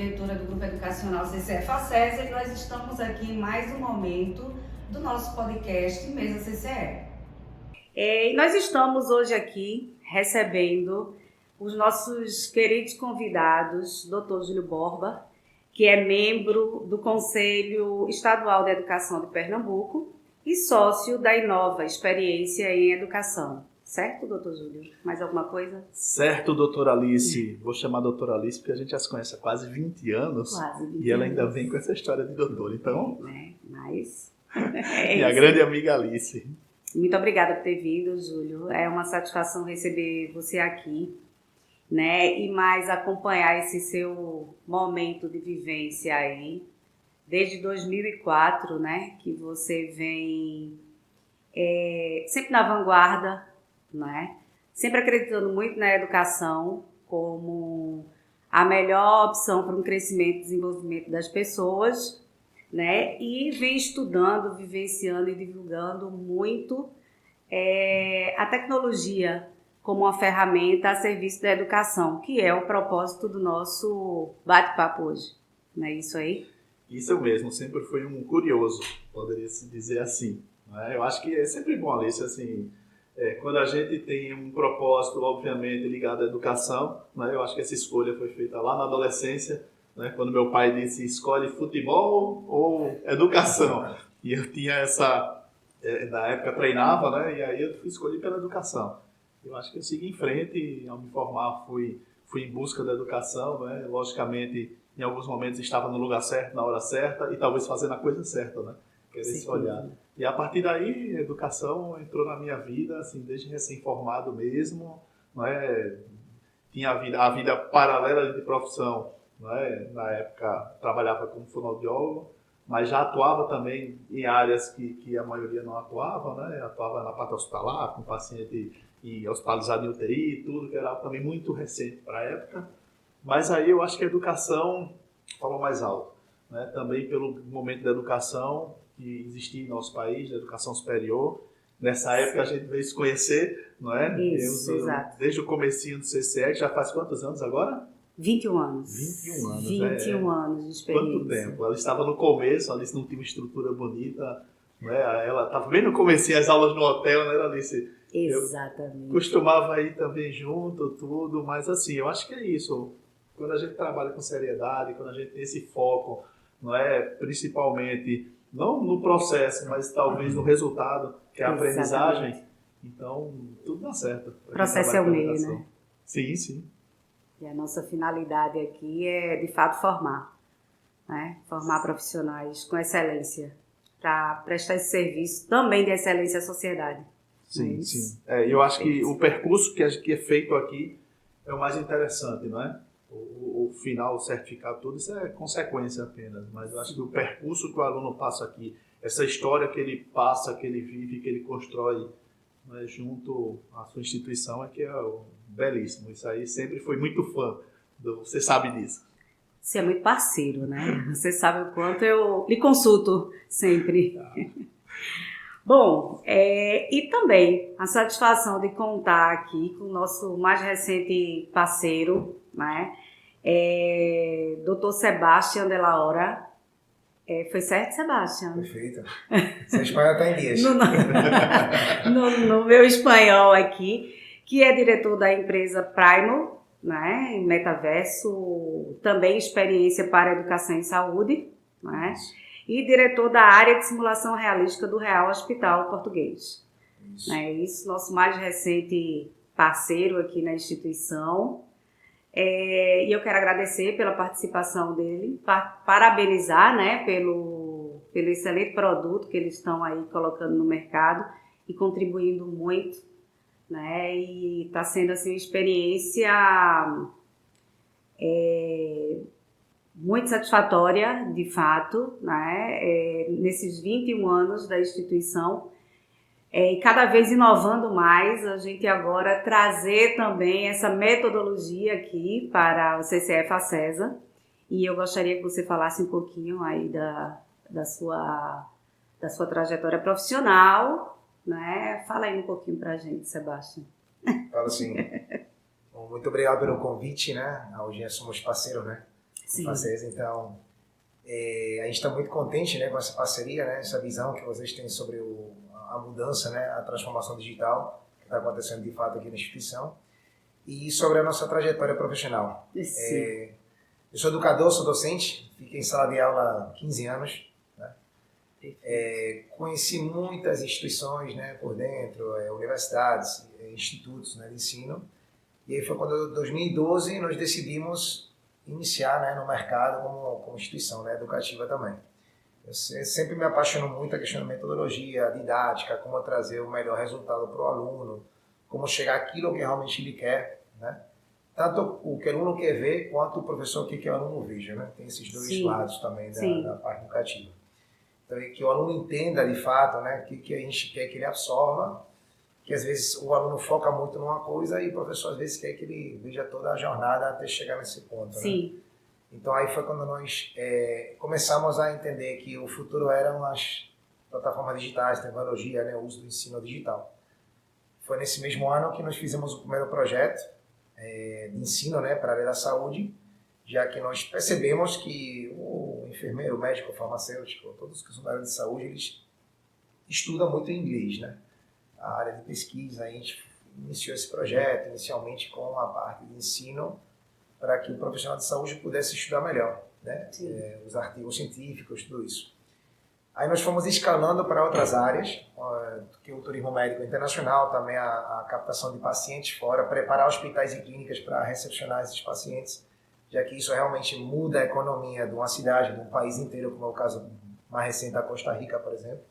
diretora do Grupo Educacional CCE-Facesa, e nós estamos aqui em mais um momento do nosso podcast Mesa CCE. Nós estamos hoje aqui recebendo os nossos queridos convidados, Dr. Júlio Borba, que é membro do Conselho Estadual de Educação de Pernambuco e sócio da Inova Experiência em Educação. Certo, doutor Júlio? Mais alguma coisa? Certo, doutora Alice. Vou chamar a doutora Alice porque a gente já se conhece há quase 20 anos. Quase 20 e ela anos. ainda vem com essa história de doutor. Então, Mas... minha grande amiga Alice. Muito obrigada por ter vindo, Júlio. É uma satisfação receber você aqui, né? E mais acompanhar esse seu momento de vivência aí. Desde 2004, né? Que você vem sempre na vanguarda, né? Sempre acreditando muito na educação como a melhor opção para um crescimento e desenvolvimento das pessoas, né? E vem estudando, vivenciando e divulgando muito a tecnologia como uma ferramenta a serviço da educação, que é o propósito do nosso bate-papo hoje. Não é isso aí? Isso mesmo, sempre fui um curioso, poderia-se dizer assim. Né? Eu acho que é sempre bom, Alice, assim... quando a gente tem um propósito, obviamente, ligado à educação, né, eu acho que essa escolha foi feita lá na adolescência, né, quando meu pai disse, escolhe futebol ou educação. E eu tinha essa, na época treinava, né, e aí eu escolhi pela educação. Eu acho que eu segui em frente, e ao me formar fui em busca da educação, né, logicamente, em alguns momentos estava no lugar certo, na hora certa, e talvez fazendo a coisa certa, né, querer se olhar. E a partir daí, a educação entrou na minha vida, assim, desde recém-formado mesmo, não é? Tinha a vida paralela de profissão, não é? Na época trabalhava como fonoaudiólogo, mas já atuava também em áreas que a maioria não atuava, né? Atuava na parte hospitalar, com paciente hospitalizado em UTI, tudo que era também muito recente para a época. Mas aí eu acho que a educação falou mais alto, né? Também pelo momento da educação que existia em nosso país, da educação superior. Nessa época a gente veio se conhecer, não é? Isso, exato. Desde o comecinho do CCE, que já faz quantos anos agora? 21 anos. 21 anos, 21 anos de experiência. Quanto tempo? Ela estava no começo, a Alice não tinha uma estrutura bonita, não é? Ela estava bem no comecinho, as aulas no hotel, né, Alice? Exatamente. Eu costumava ir também junto, tudo, mas assim, eu acho que é isso. Quando a gente trabalha com seriedade, quando a gente tem esse foco, não é? Principalmente... não no processo, mas talvez no resultado, que é a aprendizagem. Então, tudo dá certo. O processo é o meio, né? Sim, sim. E a nossa finalidade aqui é, de fato, formar. Né? Formar profissionais com excelência, para prestar esse serviço também de excelência à sociedade. Sim, sim. Eu acho que o percurso que é feito aqui é o mais interessante, não é? O final, o certificado, tudo isso é consequência apenas, mas eu acho que o percurso que o aluno passa aqui, essa história que ele passa, que ele vive, que ele constrói, né, junto à sua instituição, é que é belíssimo. Isso aí sempre foi muito fã, você sabe disso. Você é muito parceiro, né? Você sabe o quanto eu lhe consulto sempre. Bom, e também a satisfação de contar aqui com o nosso mais recente parceiro, né? Dr. Sebastião de la Hora. Foi certo, Sebastião? Perfeito. Seu espanhol está em dias. No meu espanhol aqui, que é diretor da empresa Primo, né? Em Metaverso, também experiência para educação e saúde, né? E diretor da área de simulação realística do Real Hospital Português. Isso. Isso, nosso mais recente parceiro aqui na instituição. E eu quero agradecer pela participação dele, parabenizar, né, pelo excelente produto que eles estão aí colocando no mercado e contribuindo muito, né, e está sendo assim, uma experiência muito satisfatória, de fato, né, nesses 21 anos da instituição. E cada vez inovando mais, a gente agora trazer também essa metodologia aqui para o CCE-Facesa. E eu gostaria que você falasse um pouquinho aí da sua trajetória profissional, né? Fala aí um pouquinho para a gente, Sebastião. Fala assim. Bom, muito obrigado pelo convite, né? Hoje somos parceiros, né? Facesa. Então, a gente está muito contente, né, com essa parceria, né, essa visão que vocês têm sobre a mudança, né, a transformação digital que está acontecendo de fato aqui na instituição e sobre a nossa trajetória profissional. Eu sou educador, sou docente, fiquei em sala de aula há 15 anos. Conheci muitas instituições, né, por dentro, universidades, institutos, né, de ensino. E aí foi quando, em 2012, nós decidimos iniciar, né, no mercado como instituição, né, educativa também. Eu sempre me apaixono muito a questão da metodologia, a didática, como trazer o melhor resultado para o aluno, como chegar àquilo que realmente ele quer, né? Tanto o que o aluno quer ver, quanto o professor quer que o aluno veja, né? Tem esses dois lados também da parte educativa. Então, que o aluno entenda de fato, né, o que a gente quer que ele absorva, que às vezes o aluno foca muito numa coisa e o professor às vezes quer que ele veja toda a jornada até chegar nesse ponto. Né? Então aí foi quando nós começamos a entender que o futuro eram as plataformas digitais, tecnologia, né, o uso do ensino digital. Foi nesse mesmo ano que nós fizemos o primeiro projeto de ensino, né, para a área da saúde, já que nós percebemos que o enfermeiro, o médico, o farmacêutico, todos que são da área de saúde, eles estudam muito inglês, né? A área de pesquisa, a gente iniciou esse projeto inicialmente com a parte de ensino para que o profissional de saúde pudesse estudar melhor, né? Os artigos científicos, tudo isso. Aí nós fomos escalando para outras áreas, que o turismo médico internacional, também a captação de pacientes fora, preparar hospitais e clínicas para recepcionar esses pacientes, já que isso realmente muda a economia de uma cidade, de um país inteiro, como é o caso mais recente da Costa Rica, por exemplo.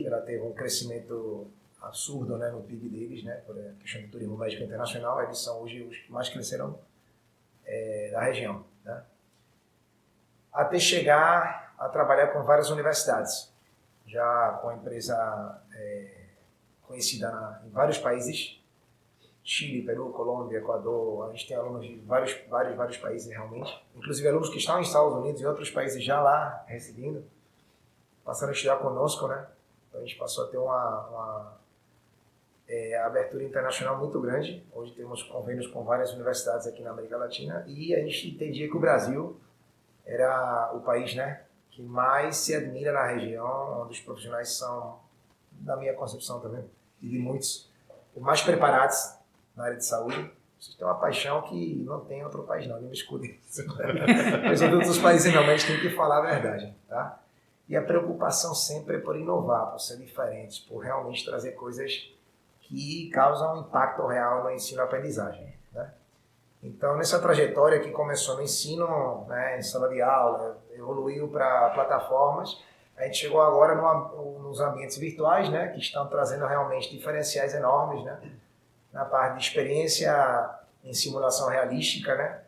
Ela teve um crescimento absurdo, né, no PIB deles, né, por questão do turismo médico internacional. Eles são hoje os que mais cresceram da região, né? Até chegar a trabalhar com várias universidades, já com a empresa conhecida em vários países, Chile, Peru, Colômbia, Equador. A gente tem alunos de vários países realmente, inclusive alunos que estão nos Estados Unidos e outros países já lá residindo, passaram a estudar conosco, né? Então a gente passou a ter uma abertura internacional muito grande. Hoje temos convênios com várias universidades aqui na América Latina e a gente entendia que o Brasil era o país, né, que mais se admira na região, onde os profissionais são, na minha concepção também, e de muitos, os mais preparados na área de saúde. Vocês têm uma paixão que não tem outro país não, nem me escutem isso. Mas em todos os países não, mas a gente tem que falar a verdade, tá? E a preocupação sempre é por inovar, por ser diferentes, por realmente trazer coisas que causam um impacto real no ensino-aprendizagem, né? Então, nessa trajetória que começou no ensino, né, em sala de aula, evoluiu para plataformas, a gente chegou agora nos ambientes virtuais, né, que estão trazendo realmente diferenciais enormes, né, na parte de experiência em simulação realística, né?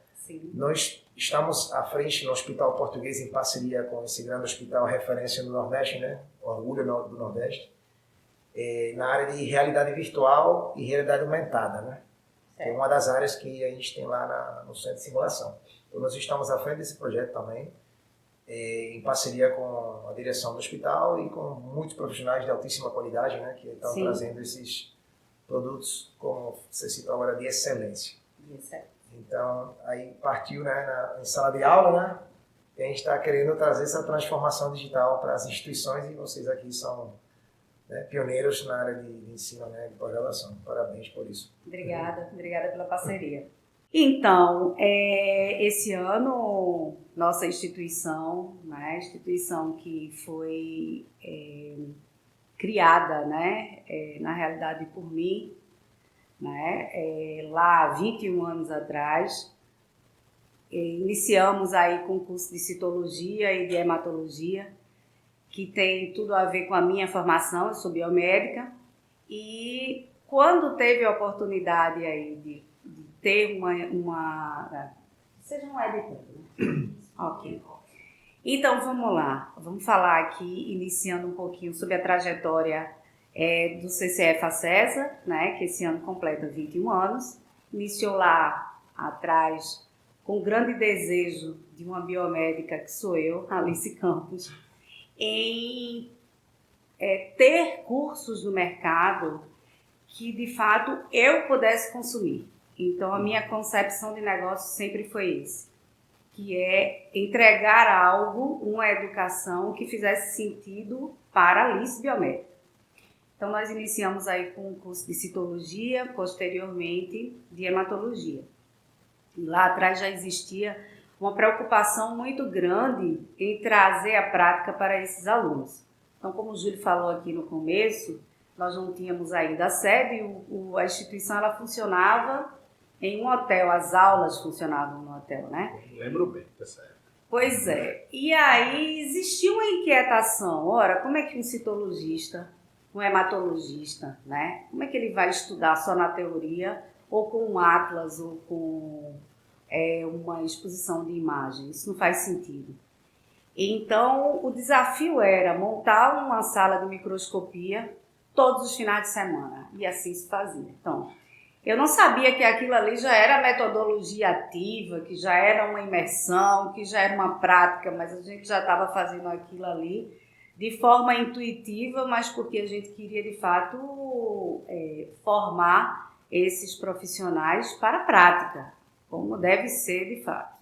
Nós estamos à frente no Hospital Português em parceria com esse grande hospital referência no Nordeste, né, orgulho do Nordeste, na área de realidade virtual e realidade aumentada, né? Que é uma das áreas que a gente tem lá no centro de simulação. Então, nós estamos à frente desse projeto também, em parceria com a direção do hospital e com muitos profissionais de altíssima qualidade, né, que estão trazendo esses produtos, como você citou agora, de excelência. Então, aí partiu, né, em sala de aula, né, e a gente está querendo trazer essa transformação digital para as instituições e vocês aqui são, né, pioneiros na área de ensino, né, de pós-graduação. Parabéns por isso. Obrigada pela parceria. Então, esse ano, nossa instituição, né, instituição que foi criada, né, na realidade por mim, né, lá há 21 anos atrás, iniciamos aí com o curso de citologia e de hematologia, que tem tudo a ver com a minha formação. Eu sou biomédica e quando teve a oportunidade aí de ter uma seja um editor, né? Ok. Então vamos lá, vamos falar aqui, iniciando um pouquinho sobre a trajetória do CCE Facesa, né, que esse ano completa 21 anos. Iniciou lá atrás com o grande desejo de uma biomédica que sou eu, Alice Campos, em ter cursos no mercado que de fato eu pudesse consumir. Então a minha concepção de negócio sempre foi esse. que é entregar algo, uma educação que fizesse sentido para a Alice Biométrica. Então, nós iniciamos aí com o curso de citologia, posteriormente de hematologia. E lá atrás já existia uma preocupação muito grande em trazer a prática para esses alunos. Então, como o Júlio falou aqui no começo, nós não tínhamos ainda a sede, a instituição ela funcionava em um hotel, as aulas funcionavam no hotel, né? Lembro bem dessa época. Pois é. E aí existia uma inquietação. Ora, como é que um citologista, um hematologista, né? Como é que ele vai estudar só na teoria, ou com um atlas, ou com uma exposição de imagem? Isso não faz sentido. Então, o desafio era montar uma sala de microscopia todos os finais de semana. E assim se fazia. Então, eu não sabia que aquilo ali já era metodologia ativa, que já era uma imersão, que já era uma prática, mas a gente já estava fazendo aquilo ali de forma intuitiva, mas porque a gente queria, de fato, formar esses profissionais para a prática, como deve ser, de fato.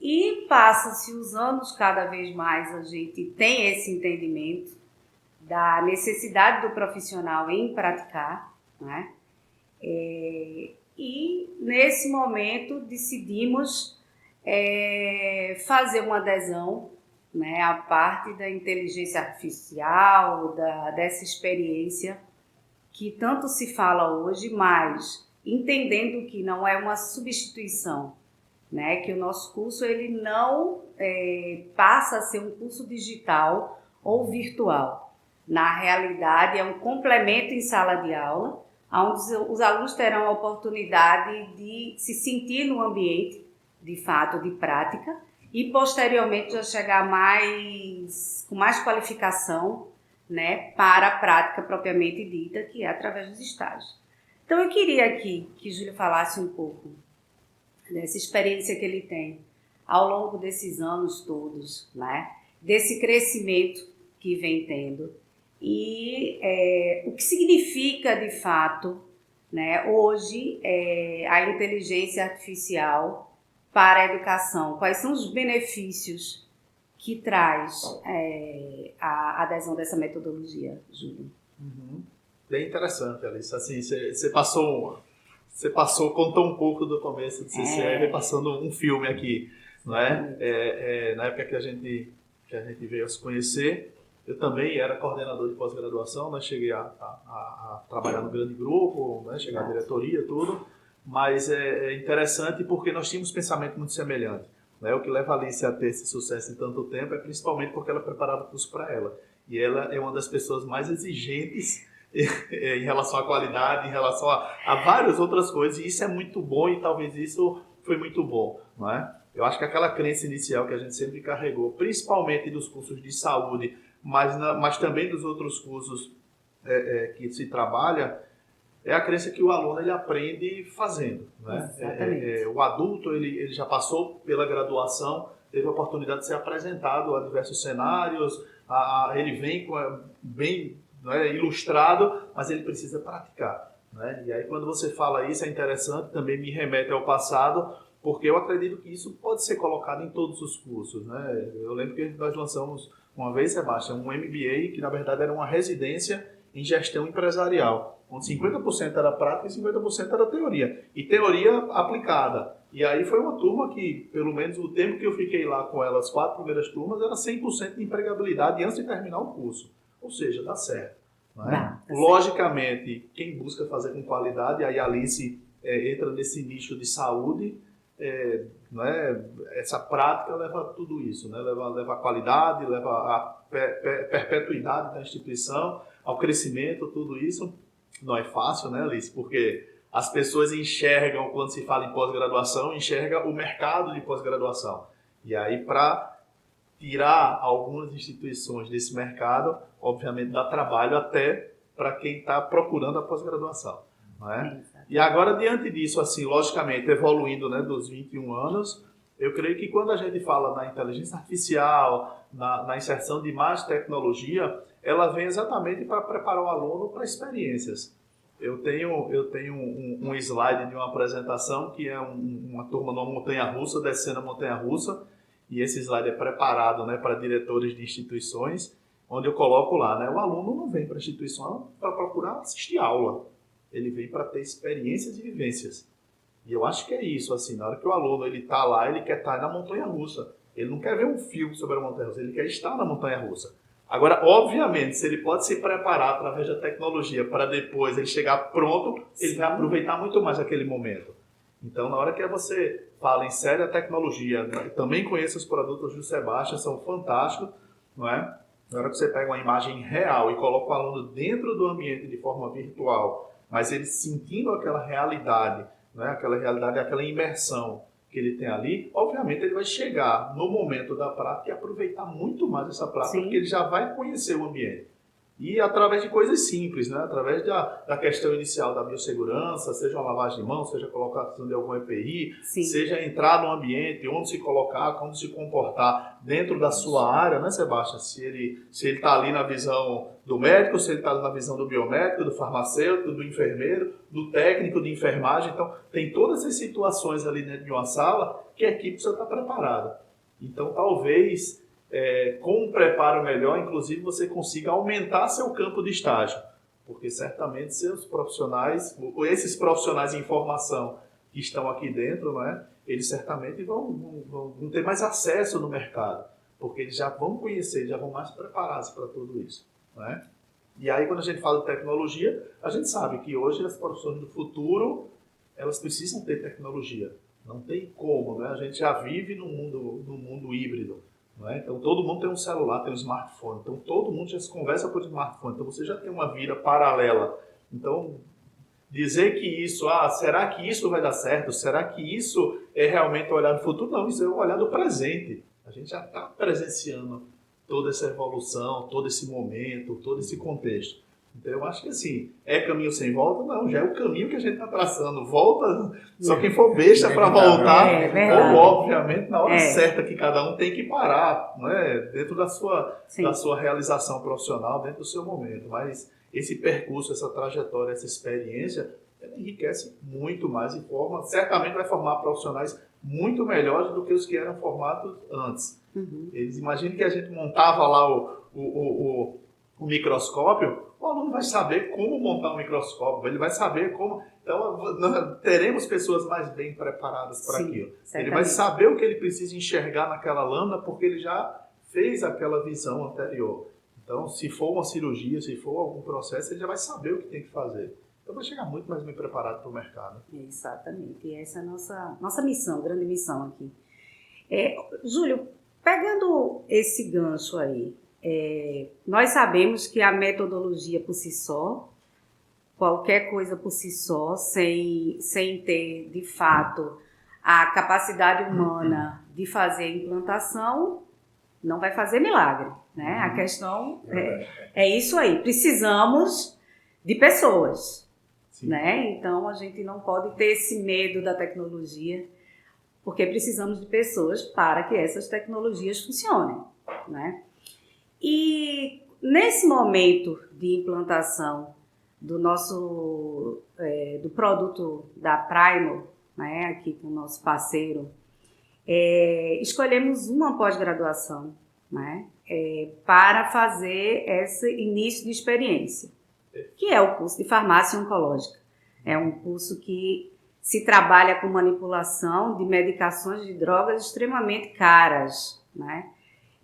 E passa-se os anos, cada vez mais a gente tem esse entendimento da necessidade do profissional em praticar, né? E nesse momento decidimos fazer uma adesão, né, à parte da inteligência artificial, dessa experiência que tanto se fala hoje, mas entendendo que não é uma substituição, né, que o nosso curso ele não passa a ser um curso digital ou virtual. Na realidade, é um complemento em sala de aula, onde os alunos terão a oportunidade de se sentir no ambiente, de fato, de prática, e posteriormente já chegar com mais qualificação, né, para a prática propriamente dita, que é através dos estágios. Então, eu queria aqui que Júlio falasse um pouco dessa experiência que ele tem ao longo desses anos todos, né, desse crescimento que vem tendo. E o que significa, de fato, né, hoje a inteligência artificial para a educação? Quais são os benefícios que traz a adesão dessa metodologia, Júlio? Uhum. Bem interessante, Alice. Assim, você contou um pouco do começo do CCR, passando um filme aqui, não é? Na época que a gente veio a se conhecer, eu também era coordenador de pós-graduação, né? Cheguei a trabalhar no grande grupo, né? Chegar à diretoria, tudo, mas é interessante porque nós tínhamos pensamento muito semelhante. Né? O que leva a Alice a ter esse sucesso em tanto tempo é principalmente porque ela preparava o curso para ela. E ela é uma das pessoas mais exigentes em relação à qualidade, em relação a várias outras coisas, e isso é muito bom, e talvez isso foi muito bom, não é? Eu acho que aquela crença inicial que a gente sempre carregou, principalmente dos cursos de saúde, mas também dos outros cursos que se trabalha, é a crença que o aluno ele aprende fazendo, né? O adulto ele já passou pela graduação, teve a oportunidade de ser apresentado a diversos cenários, ele vem bem, né, ilustrado, mas ele precisa praticar, né? E aí quando você fala isso é interessante, também me remete ao passado, porque eu acredito que isso pode ser colocado em todos os cursos, né? Eu lembro que nós lançamos uma vez, Sebastião, um MBA que na verdade era uma residência em gestão empresarial, onde 50% era prática e 50% era teoria, e teoria aplicada. E aí foi uma turma que, pelo menos o tempo que eu fiquei lá com elas, as 4 primeiras turmas, era 100% de empregabilidade antes de terminar o curso. Ou seja, dá certo. Não é? Logicamente, quem busca fazer com qualidade, aí a Alice entra nesse nicho de saúde, não é? Essa prática leva tudo isso, né? Leva a qualidade, leva a perpetuidade da instituição, ao crescimento, tudo isso. Não é fácil, né, Alice? Porque as pessoas enxergam, quando se fala em pós-graduação, enxergam o mercado de pós-graduação. E aí, para tirar algumas instituições desse mercado, obviamente dá trabalho até para quem está procurando a pós-graduação. Não é? E agora, diante disso, assim, logicamente, evoluindo, né, dos 21 anos, eu creio que quando a gente fala na inteligência artificial, na inserção de mais tecnologia, ela vem exatamente para preparar o aluno para experiências. Eu tenho um slide de uma apresentação que é uma turma numa montanha-russa, descendo a montanha-russa, e esse slide é preparado, né, para diretores de instituições, onde eu coloco lá, né, o aluno não vem para a instituição para procurar assistir aula, ele vem para ter experiências e vivências. E eu acho que é isso, assim, na hora que o aluno está lá, ele quer estar na montanha-russa, ele não quer ver um filme sobre a montanha-russa, ele quer estar na montanha-russa. Agora, obviamente, se ele pode se preparar através da tecnologia para depois ele chegar pronto, ele vai aproveitar muito mais aquele momento. Então, na hora que você fala em séria tecnologia, né, também conheço os produtos do Sebastião, são fantásticos, não é? Na hora que você pega uma imagem real e coloca o aluno dentro do ambiente de forma virtual, mas ele sentindo aquela realidade, né, aquela realidade, aquela imersão que ele tem ali, obviamente ele vai chegar no momento da prática e aproveitar muito mais essa prática, porque ele já vai conhecer o ambiente. E através de coisas simples, né? Através da questão inicial da biossegurança, seja uma lavagem de mão, seja a colocação de algum EPI, seja entrar no ambiente, onde se colocar, como se comportar dentro da sua área, né, Sebastião? Se ele está ali na visão do médico, se ele está ali na visão do biomédico, do farmacêutico, do enfermeiro, do técnico de enfermagem. Então, tem todas essas situações ali dentro de uma sala que a equipe precisa estar preparada. Então, talvez... com um preparo melhor, inclusive, você consiga aumentar seu campo de estágio, porque certamente seus profissionais, ou esses profissionais em formação que estão aqui dentro, né, eles certamente vão ter mais acesso no mercado, porque eles já vão conhecer, já vão mais preparados para tudo isso, né? E aí, quando a gente fala de tecnologia, a gente sabe que hoje as profissões do futuro, elas precisam ter tecnologia, não tem como, né? A gente já vive no mundo híbrido. Não é? Então, todo mundo tem um celular, tem um smartphone. Então, todo mundo já se conversa por smartphone. Então, você já tem uma vida paralela. Então, dizer que isso, será que isso vai dar certo? Será que isso é realmente o olhar do futuro? Não, isso é o olhar do presente. A gente já está presenciando toda essa evolução, todo esse momento, todo esse contexto. Então, eu acho que assim, é caminho sem volta? Não, já é o caminho que a gente está traçando. Volta, só quem for besta para voltar, ou obviamente na hora certa que cada um tem que parar, né? Dentro da sua realização profissional, dentro do seu momento. Mas esse percurso, essa trajetória, essa experiência, ela enriquece muito mais e certamente vai formar profissionais muito melhores do que os que eram formados antes. Uhum. Eles imaginam que a gente montava lá o microscópio, o aluno vai saber como montar um microscópio, ele vai saber como... Então, teremos pessoas mais bem preparadas para aquilo. Certamente. Ele vai saber o que ele precisa enxergar naquela lâmina, porque ele já fez aquela visão anterior. Então, se for uma cirurgia, se for algum processo, ele já vai saber o que tem que fazer. Então, vai chegar muito mais bem preparado para o mercado. Exatamente. E essa é a nossa missão, grande missão aqui. Júlio, pegando esse gancho aí, nós sabemos que a metodologia por si só, qualquer coisa por si só, sem ter, de fato, a capacidade humana de fazer a implantação, não vai fazer milagre, né? A questão é isso aí. Precisamos de pessoas, né? Então, a gente não pode ter esse medo da tecnologia, porque precisamos de pessoas para que essas tecnologias funcionem, né? E nesse momento de implantação do nosso do produto da Primal, né, aqui com o nosso parceiro, escolhemos uma pós-graduação, né, para fazer esse início de experiência, que é o curso de farmácia oncológica. É um curso que se trabalha com manipulação de medicações de drogas extremamente caras, né?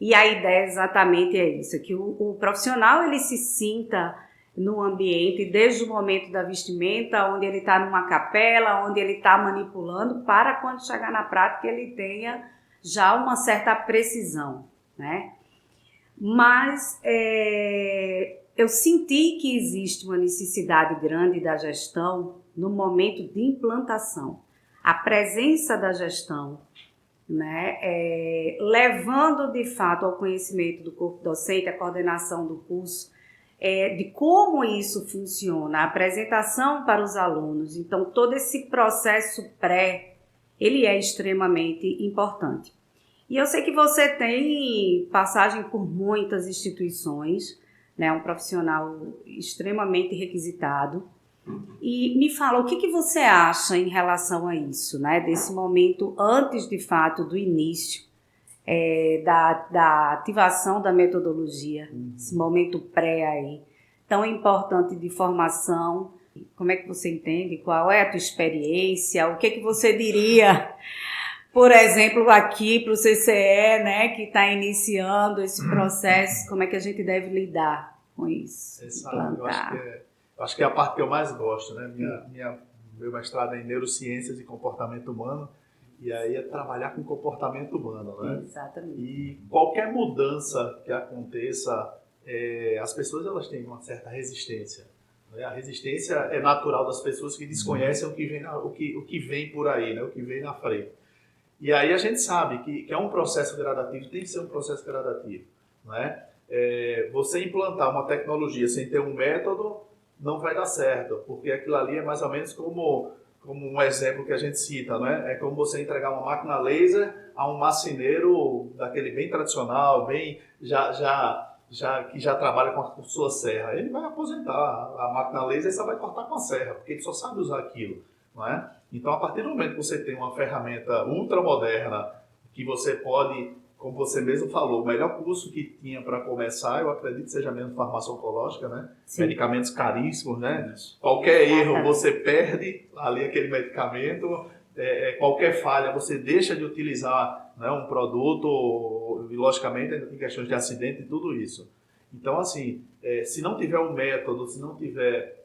E a ideia exatamente é isso, que o profissional ele se sinta no ambiente desde o momento da vestimenta, onde ele está numa capela, onde ele está manipulando, para quando chegar na prática ele tenha já uma certa precisão, né? Mas eu senti que existe uma necessidade grande da gestão no momento de implantação. A presença da gestão, né, levando de fato ao conhecimento do corpo docente, a coordenação do curso, de como isso funciona, a apresentação para os alunos. Então, todo esse processo ele é extremamente importante. E eu sei que você tem passagem por muitas instituições, né, um profissional extremamente requisitado, E me fala, o que você acha em relação a isso, né? Desse momento antes, de fato, do início da ativação da metodologia, esse momento pré aí, tão importante de formação. Como é que você entende? Qual é a tua experiência? O que você diria, por exemplo, aqui para o CCE, né, que está iniciando esse processo? Como é que a gente deve lidar com isso? Eu acho que é a parte que eu mais gosto, né? Meu mestrado é em neurociências e comportamento humano, e aí é trabalhar com comportamento humano, né? Exatamente. E qualquer mudança que aconteça, as pessoas elas têm uma certa resistência. Né? A resistência é natural das pessoas que desconhecem o que vem por aí, né? O que vem na frente. E aí a gente sabe que é um processo gradativo, tem que ser um processo gradativo, né? Você implantar uma tecnologia sem ter um método não vai dar certo, porque aquilo ali é mais ou menos como um exemplo que a gente cita, né? É como você entregar uma máquina laser a um marceneiro daquele bem tradicional, bem que já trabalha com a sua serra. Ele vai aposentar a máquina laser e só vai cortar com a serra, porque ele só sabe usar aquilo, não é? Então, a partir do momento que você tem uma ferramenta ultramoderna que você pode, como você mesmo falou, o melhor curso que tinha para começar, eu acredito que seja mesmo farmácia oncológica, né? Sim. Medicamentos caríssimos, né? Isso. Qualquer erro você perde ali aquele medicamento, qualquer falha você deixa de utilizar, né, um produto, e logicamente ainda tem questões de acidente e tudo isso. Então, assim, se não tiver um método, se não tiver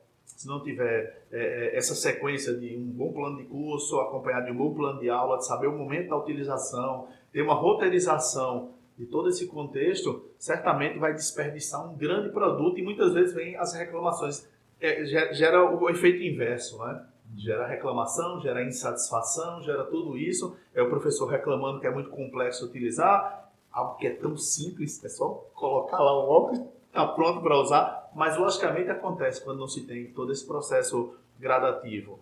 essa sequência de um bom plano de curso, acompanhado de um bom plano de aula, de saber o momento da utilização, ter uma roteirização de todo esse contexto, certamente vai desperdiçar um grande produto e muitas vezes vem as reclamações. Gera o efeito inverso, né? Gera reclamação, gera insatisfação, gera tudo isso. É o professor reclamando que é muito complexo utilizar, algo que é tão simples, é só colocar lá o óculos, está pronto para usar, mas logicamente acontece quando não se tem todo esse processo gradativo.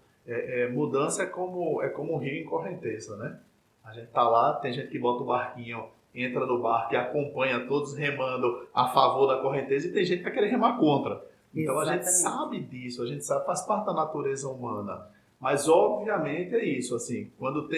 Mudança é como um rio em correnteza, né? A gente está lá, tem gente que bota o barquinho, entra no barco e acompanha todos remando a favor da correnteza e tem gente que vai querer remar contra. Então a gente sabe disso, a gente sabe, faz parte da natureza humana. Mas obviamente é isso, assim, quando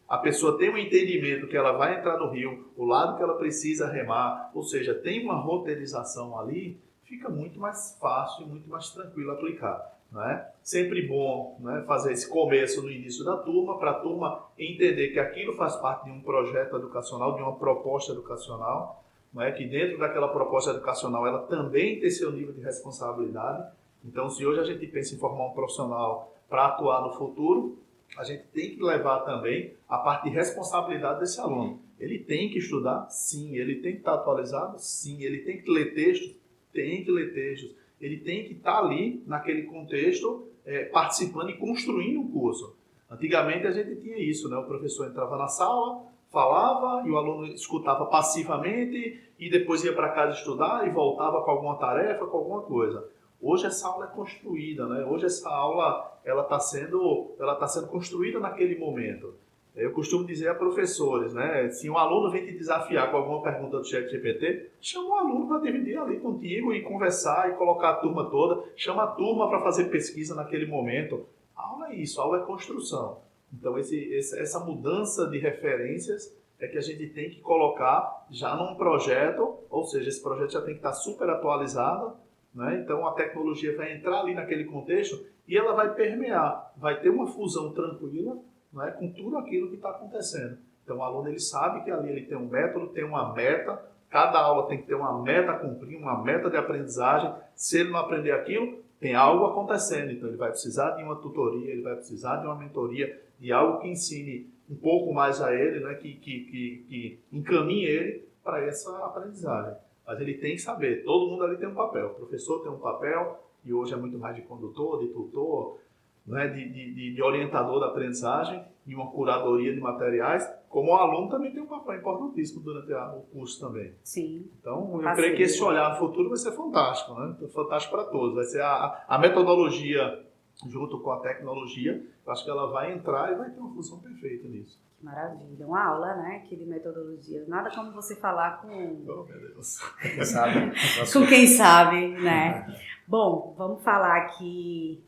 a pessoa tem um entendimento que ela vai entrar no rio, o lado que ela precisa remar, ou seja, tem uma roteirização ali, fica muito mais fácil e muito mais tranquilo aplicar. Né? Sempre bom, né, fazer esse começo no início da turma, para a turma entender que aquilo faz parte de um projeto educacional, de uma proposta educacional, né, que dentro daquela proposta educacional ela também tem seu nível de responsabilidade. Então, se hoje a gente pensa em formar um profissional para atuar no futuro, a gente tem que levar também a parte de responsabilidade desse aluno. Ele tem que estudar? Sim. Ele tem que estar atualizado? Sim. Ele tem que ler textos? Tem que ler textos. Ele tem que estar ali, naquele contexto, participando e construindo um curso. Antigamente a gente tinha isso, né? O professor entrava na sala, falava e o aluno escutava passivamente e depois ia para casa estudar e voltava com alguma tarefa, com alguma coisa. Hoje essa aula é construída, né? Hoje essa aula ela está sendo construída naquele momento. Eu costumo dizer a professores, né? Se um aluno vem te desafiar com alguma pergunta do ChatGPT, chama o aluno para dividir ali contigo e conversar e colocar a turma toda. Chama a turma para fazer pesquisa naquele momento. A aula é isso, a aula é construção. Então essa mudança de referências é que a gente tem que colocar já num projeto, ou seja, esse projeto já tem que estar super atualizado, né? Então a tecnologia vai entrar ali naquele contexto e ela vai permear, vai ter uma fusão tranquila, né, com tudo aquilo que está acontecendo. Então o aluno ele sabe que ali ele tem um método, tem uma meta, cada aula tem que ter uma meta a cumprir, uma meta de aprendizagem. Se ele não aprender aquilo, tem algo acontecendo, então ele vai precisar de uma tutoria, ele vai precisar de uma mentoria, de algo que ensine um pouco mais a ele, né, que encaminhe ele para essa aprendizagem. Mas ele tem que saber, todo mundo ali tem um papel, o professor tem um papel, e hoje é muito mais de condutor, de tutor, né, de orientador da aprendizagem, e uma curadoria de materiais, como o aluno também tem um papel importantíssimo durante o curso também. Sim. Então, eu creio que esse olhar no futuro vai ser fantástico, né? Fantástico para todos. Vai ser a metodologia junto com a tecnologia, eu acho que ela vai entrar e vai ter uma função perfeita nisso. Maravilha. Uma aula, né, aqui de metodologia. Nada como você falar com... Oh, meu Deus. Quem sabe? Com quem sabe, né? Bom, vamos falar aqui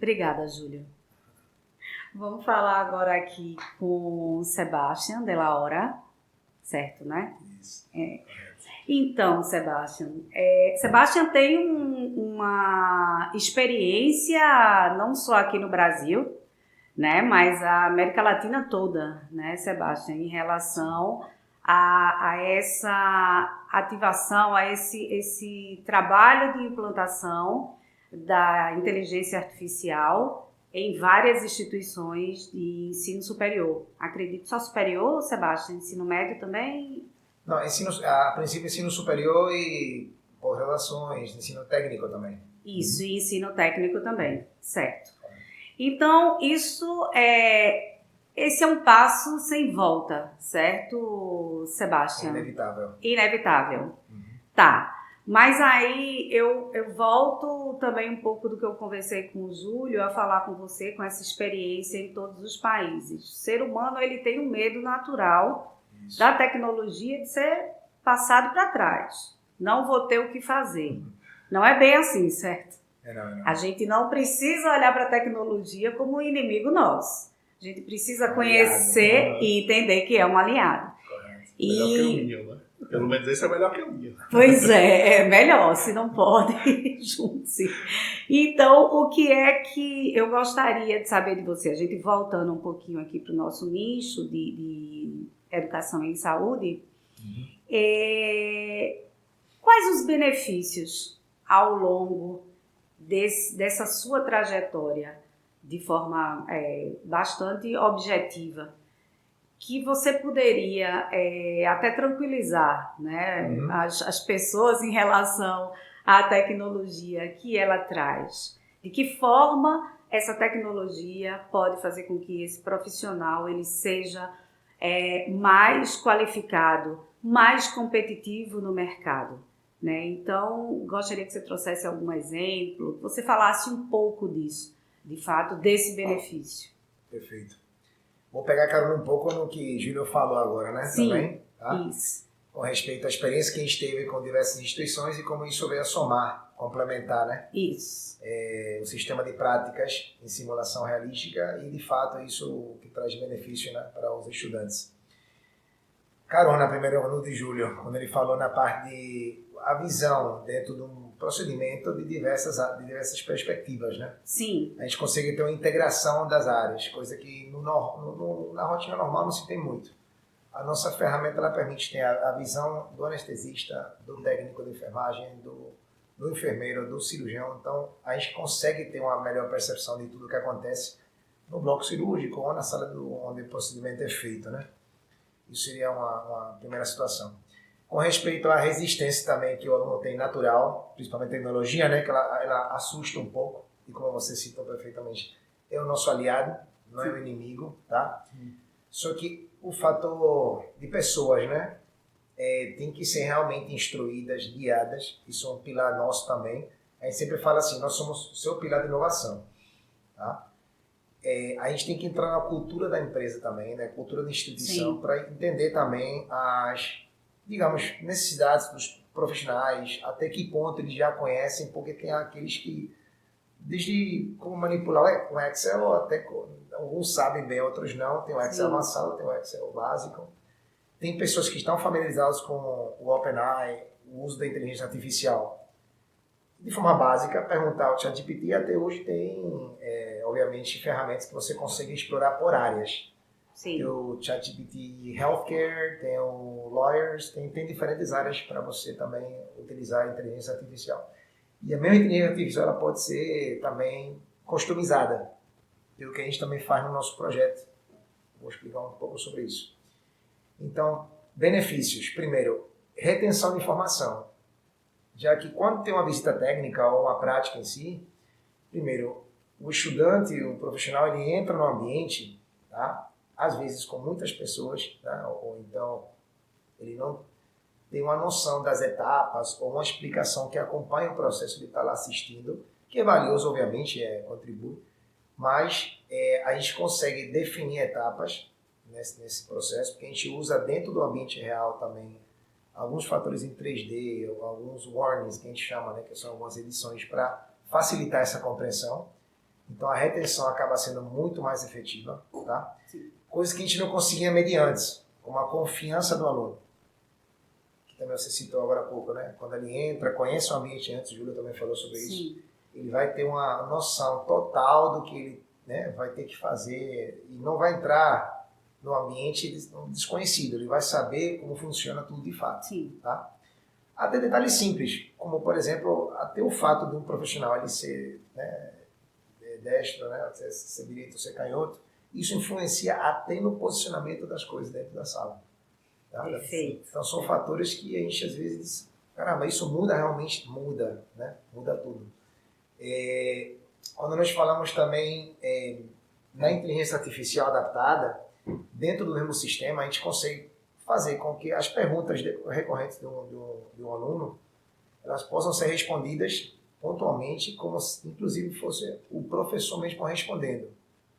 Obrigada, Júlio. Vamos falar agora aqui com o Sebastian Della Hora, certo, né? Isso. Então, Sebastian tem uma experiência não só aqui no Brasil, né, mas a América Latina toda, né, Sebastian, em relação a essa ativação, a esse trabalho de implantação da inteligência artificial em várias instituições de ensino superior. Acredito só superior, Sebastian, ensino médio também? Não, a princípio ensino superior e pós-graduações, ensino técnico também. Isso, e ensino técnico também, certo. Então, esse é um passo sem volta, certo, Sebastian? Inevitável. Inevitável. Tá. Mas aí eu volto também um pouco do que eu conversei com o Júlio a falar com você, com essa experiência em todos os países. O ser humano, ele tem um medo natural da tecnologia de ser passado para trás. Não vou ter o que fazer. Não é bem assim, certo? Não. A gente não precisa olhar para a tecnologia como um inimigo nosso. A gente precisa conhecer e entender que é um aliado. Correto. Melhor caminho, né? Pelo menos esse é o melhor caminho. Pois é melhor, se não pode, junte-se. Então, o que é que eu gostaria de saber de você? A gente voltando um pouquinho aqui para o nosso nicho de educação em saúde, quais os benefícios ao longo dessa sua trajetória, de forma bastante objetiva, que você poderia até tranquilizar, né, as pessoas em relação à tecnologia que ela traz? De que forma essa tecnologia pode fazer com que esse profissional ele seja mais qualificado, mais competitivo no mercado? Né? Então, gostaria que você trouxesse algum exemplo, que você falasse um pouco disso, de fato, desse benefício. Perfeito. Vou pegar carona um pouco no que Júlio falou agora, né? Sim, também, tá? Isso. Com respeito à experiência que a gente teve com diversas instituições e como isso veio a somar, complementar, né? Isso. O sistema de práticas em simulação realística e, de fato, isso que traz benefício, né, para os estudantes. Carona, primeiro no de Júlio, quando ele falou na parte de a visão dentro de um procedimento de diversas perspectivas, né? Sim. A gente consegue ter uma integração das áreas, coisa que na rotina normal não se tem muito. A nossa ferramenta ela permite ter a visão do anestesista, do técnico de enfermagem, do enfermeiro, do cirurgião. Então, a gente consegue ter uma melhor percepção de tudo que acontece no bloco cirúrgico ou na sala onde o procedimento é feito, né? Isso seria uma primeira situação. Com respeito à resistência também que o aluno tem natural, principalmente a tecnologia, né, que ela assusta um pouco, e como você citou perfeitamente, é o nosso aliado, não é o inimigo, tá? Só que o fator de pessoas, né, tem que ser realmente instruídas, guiadas, isso é um pilar nosso também. A gente sempre fala assim, nós somos o seu pilar de inovação, tá? A gente tem que entrar na cultura da empresa também, né, cultura da instituição, para entender também as, digamos, necessidades dos profissionais, até que ponto eles já conhecem, porque tem aqueles que, desde como manipular com Excel, até alguns sabem bem, outros não, tem o Excel avançado, tem o Excel básico. Tem pessoas que estão familiarizadas com o OpenAI, o uso da inteligência artificial. De forma básica, perguntar ao ChatGPT, até hoje tem, obviamente, ferramentas que você consegue explorar por áreas. Sim. Tem o ChatGPT Healthcare, tem o Lawyers, tem diferentes áreas para você também utilizar a inteligência artificial. E a mesma inteligência artificial ela pode ser também customizada, que é o que a gente também faz no nosso projeto. Vou explicar um pouco sobre isso. Então, benefícios. Primeiro, retenção de informação. Já que quando tem uma visita técnica ou uma prática em si, primeiro, o estudante, o profissional, ele entra no ambiente, tá? Às vezes com muitas pessoas, tá? Ou então ele não tem uma noção das etapas ou uma explicação que acompanha o processo de estar lá assistindo, que é valioso, obviamente, contribui, mas a gente consegue definir etapas nesse processo, porque a gente usa dentro do ambiente real também alguns fatores em 3D, ou alguns warnings que a gente chama, né, que são algumas edições para facilitar essa compreensão. Então a retenção acaba sendo muito mais efetiva, tá? Sim. Coisas que a gente não conseguia medir antes, como a confiança do aluno, que também você citou agora há pouco, né? Quando ele entra, conhece o ambiente antes, o Júlio também falou sobre isso, Sim. ele vai ter uma noção total do que ele, né, vai ter que fazer e não vai entrar no ambiente desconhecido, ele vai saber como funciona tudo de fato. Sim. Tá? Até detalhes simples, como por exemplo, até o fato de um profissional ele ser, né, destro, né, ser direito ou ser canhoto, isso influencia até no posicionamento das coisas dentro da sala. Tá? Perfeito. Então são fatores que a gente às vezes, caramba, isso muda realmente, muda, né? Muda tudo. Quando nós falamos também na inteligência artificial adaptada, dentro do mesmo sistema a gente consegue fazer com que as perguntas recorrentes de um aluno elas possam ser respondidas pontualmente, como se, inclusive, fosse o professor mesmo respondendo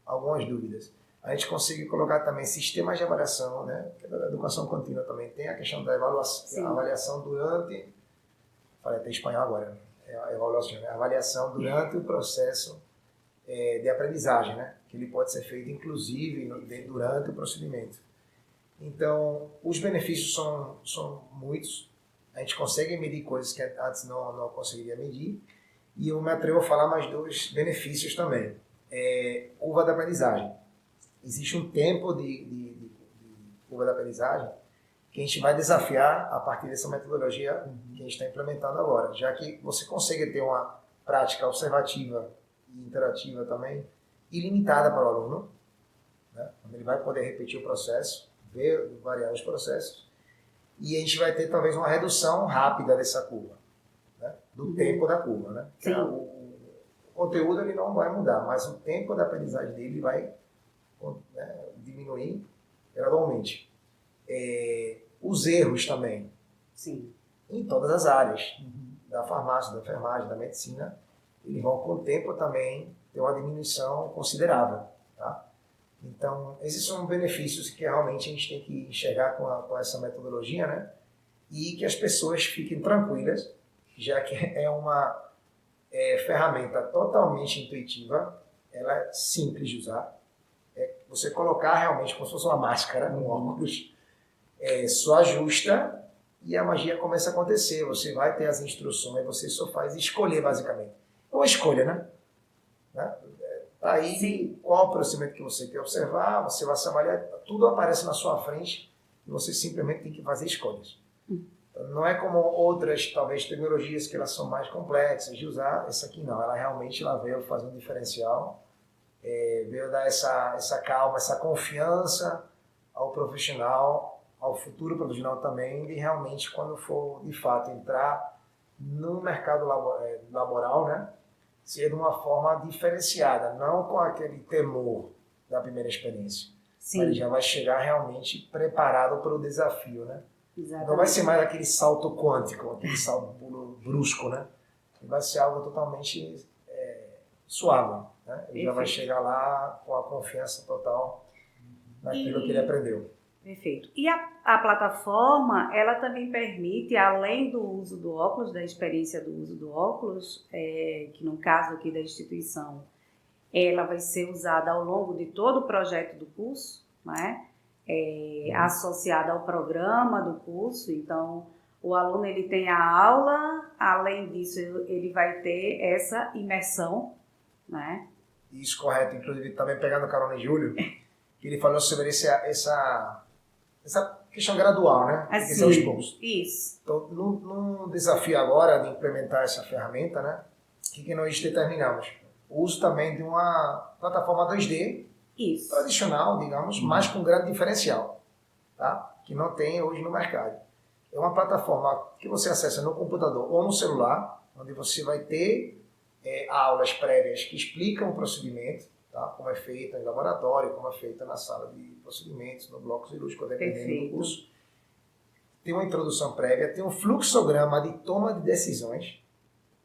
algumas dúvidas. A gente consegue colocar também sistemas de avaliação, né? Que da educação contínua também tem a questão da avaliação durante... Falei até espanhol agora. A avaliação durante o processo de aprendizagem, né? Que ele pode ser feito, inclusive, durante o procedimento. Então, os benefícios são muitos. A gente consegue medir coisas que antes não conseguiria medir. E eu me atrevo a falar mais dois benefícios também. Curva da aprendizagem. Existe um tempo de curva da aprendizagem que a gente vai desafiar a partir dessa metodologia que a gente está implementando agora, já que você consegue ter uma prática observativa e interativa também ilimitada para o aluno, né? Onde ele vai poder repetir o processo, ver, variar os processos, e a gente vai ter talvez uma redução rápida dessa curva, né? Do tempo da curva, né? O conteúdo ele não vai mudar, mas o tempo da aprendizagem dele vai, né, diminuir gradualmente. Os erros também. Sim. Em todas as áreas, da farmácia, da enfermagem, da medicina, eles vão com o tempo também ter uma diminuição considerável. Tá? Então, esses são benefícios que realmente a gente tem que enxergar com essa metodologia, né? E que as pessoas fiquem tranquilas, já que é uma ferramenta totalmente intuitiva, ela é simples de usar. Você colocar realmente como se fosse uma máscara no óculos, só ajusta e a magia começa a acontecer. Você vai ter as instruções, você só faz escolher basicamente. É uma escolha, né? Aí, sim, qual o procedimento que você quer observar, você vai se avaliar, tudo aparece na sua frente e você simplesmente tem que fazer escolhas. Então, não é como outras, talvez, tecnologias que elas são mais complexas de usar, essa aqui não, ela realmente veio fazer um diferencial, veio dar essa calma, essa confiança ao profissional, ao futuro profissional também, de realmente, quando for de fato entrar no mercado laboral, né, ser de uma forma diferenciada, não com aquele temor da primeira experiência. Sim. Mas ele já vai chegar realmente preparado para o desafio, né? Exatamente. Não vai ser mais aquele salto quântico, aquele salto brusco, né? Vai ser algo totalmente suave, né? Ele já vai chegar lá com a confiança total naquilo que ele aprendeu. Perfeito. E a plataforma, ela também permite, além do uso do óculos, da experiência do uso do óculos, que no caso aqui da instituição, ela vai ser usada ao longo de todo o projeto do curso, né? Associada ao programa do curso. Então, o aluno ele tem a aula, além disso, ele vai ter essa imersão, né? Isso, correto. Inclusive, também pegando carona em Júlio, que ele falou sobre essa questão gradual, né? Assim, aos poucos. Isso. Então, no desafio agora de implementar essa ferramenta, né? O que nós determinamos? O uso também de uma plataforma 2D, isso, tradicional, digamos, mas com grande diferencial, tá? Que não tem hoje no mercado. É uma plataforma que você acessa no computador ou no celular, onde você vai ter aulas prévias que explicam o procedimento, tá? Como é feito em laboratório, como é feito na sala de procedimentos, no bloco cirúrgico, dependendo do curso. Tem uma introdução prévia, tem um fluxograma de toma de decisões,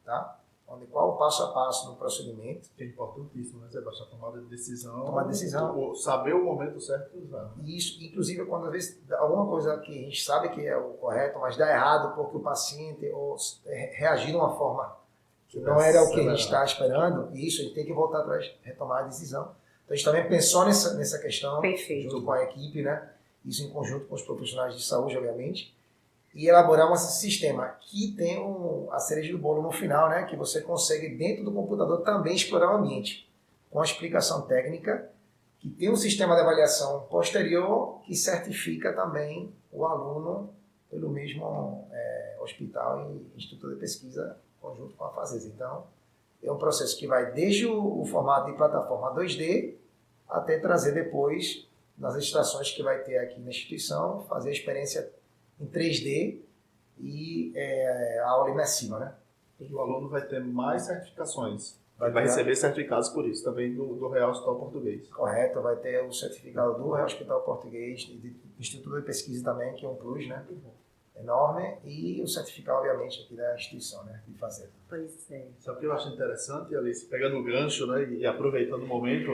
tá? Onde qual o passo a passo do procedimento. É importantíssimo, né? Você baixa a tomada de decisão. Tomar decisão. Saber o momento certo de usar. Isso, inclusive, quando às vezes alguma coisa que a gente sabe que é o correto, mas dá errado porque o paciente reagir de uma forma que não era o que a gente está esperando, e isso a gente tem que voltar atrás, retomar a decisão. Então a gente também pensou nessa questão, Perfeito. junto com a equipe, né? Isso em conjunto com os profissionais de saúde, obviamente, e elaborar um sistema que tem a cereja do bolo no final, né? Que você consegue, dentro do computador, também explorar o ambiente, com a explicação técnica, que tem um sistema de avaliação posterior que certifica também o aluno pelo mesmo hospital e instituto de pesquisa conjunto com a Fazesa. Então, é um processo que vai desde o formato de plataforma 2D até trazer depois, nas estações que vai ter aqui na instituição, fazer a experiência em 3D e a aula imersiva, né? E o aluno vai ter mais certificações. Vai Vai ter- receber certificados por isso, também do Real Hospital Português. Correto, vai ter o certificado do Real Hospital Português, do Instituto de Pesquisa também, que é um plus, né? Enorme, e o certificado, obviamente, aqui da instituição, né? De fazer. Pois é. Sabe o que eu acho interessante, Alice? Pegando o gancho, né, e aproveitando o momento,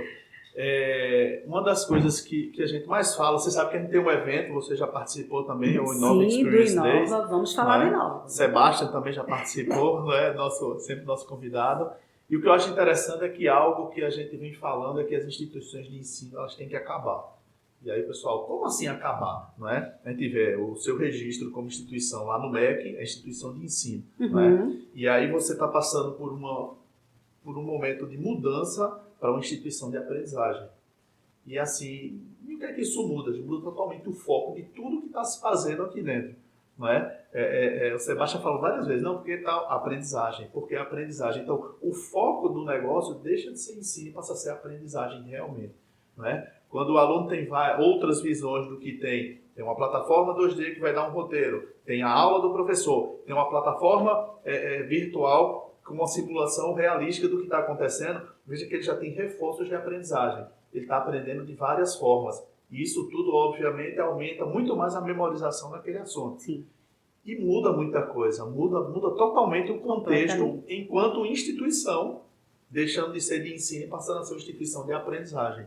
uma das coisas que a gente mais fala, você sabe que a gente tem um evento, você já participou também, o Inova Sim, do Experience Days. Inova, vamos falar né? do Inova. Sebastião também já participou, né? Sempre nosso convidado. E o que eu acho interessante é que algo que a gente vem falando é que as instituições de ensino elas têm que acabar. E aí, pessoal, como assim acabar? Não é? A gente vê o seu registro como instituição lá no MEC, é instituição de ensino. Não é? Uhum. E aí você está passando por um momento de mudança para uma instituição de aprendizagem. E assim, e o que é que isso muda? Muda totalmente o foco de tudo que está se fazendo aqui dentro. Não é? O Sebastião falou várias vezes, não, porque tá aprendizagem, porque é aprendizagem. Então, o foco do negócio deixa de ser ensino e passa a ser aprendizagem realmente. Não é? Quando o aluno tem outras visões do que tem uma plataforma 2D que vai dar um roteiro, tem a aula do professor, tem uma plataforma virtual com uma simulação realística do que está acontecendo, veja que ele já tem reforços de aprendizagem. Ele está aprendendo de várias formas. E isso tudo, obviamente, aumenta muito mais a memorização daquele assunto. Sim. E muda muita coisa, muda totalmente o contexto Completamente. enquanto instituição, deixando de ser de ensino e passando a ser uma instituição de aprendizagem,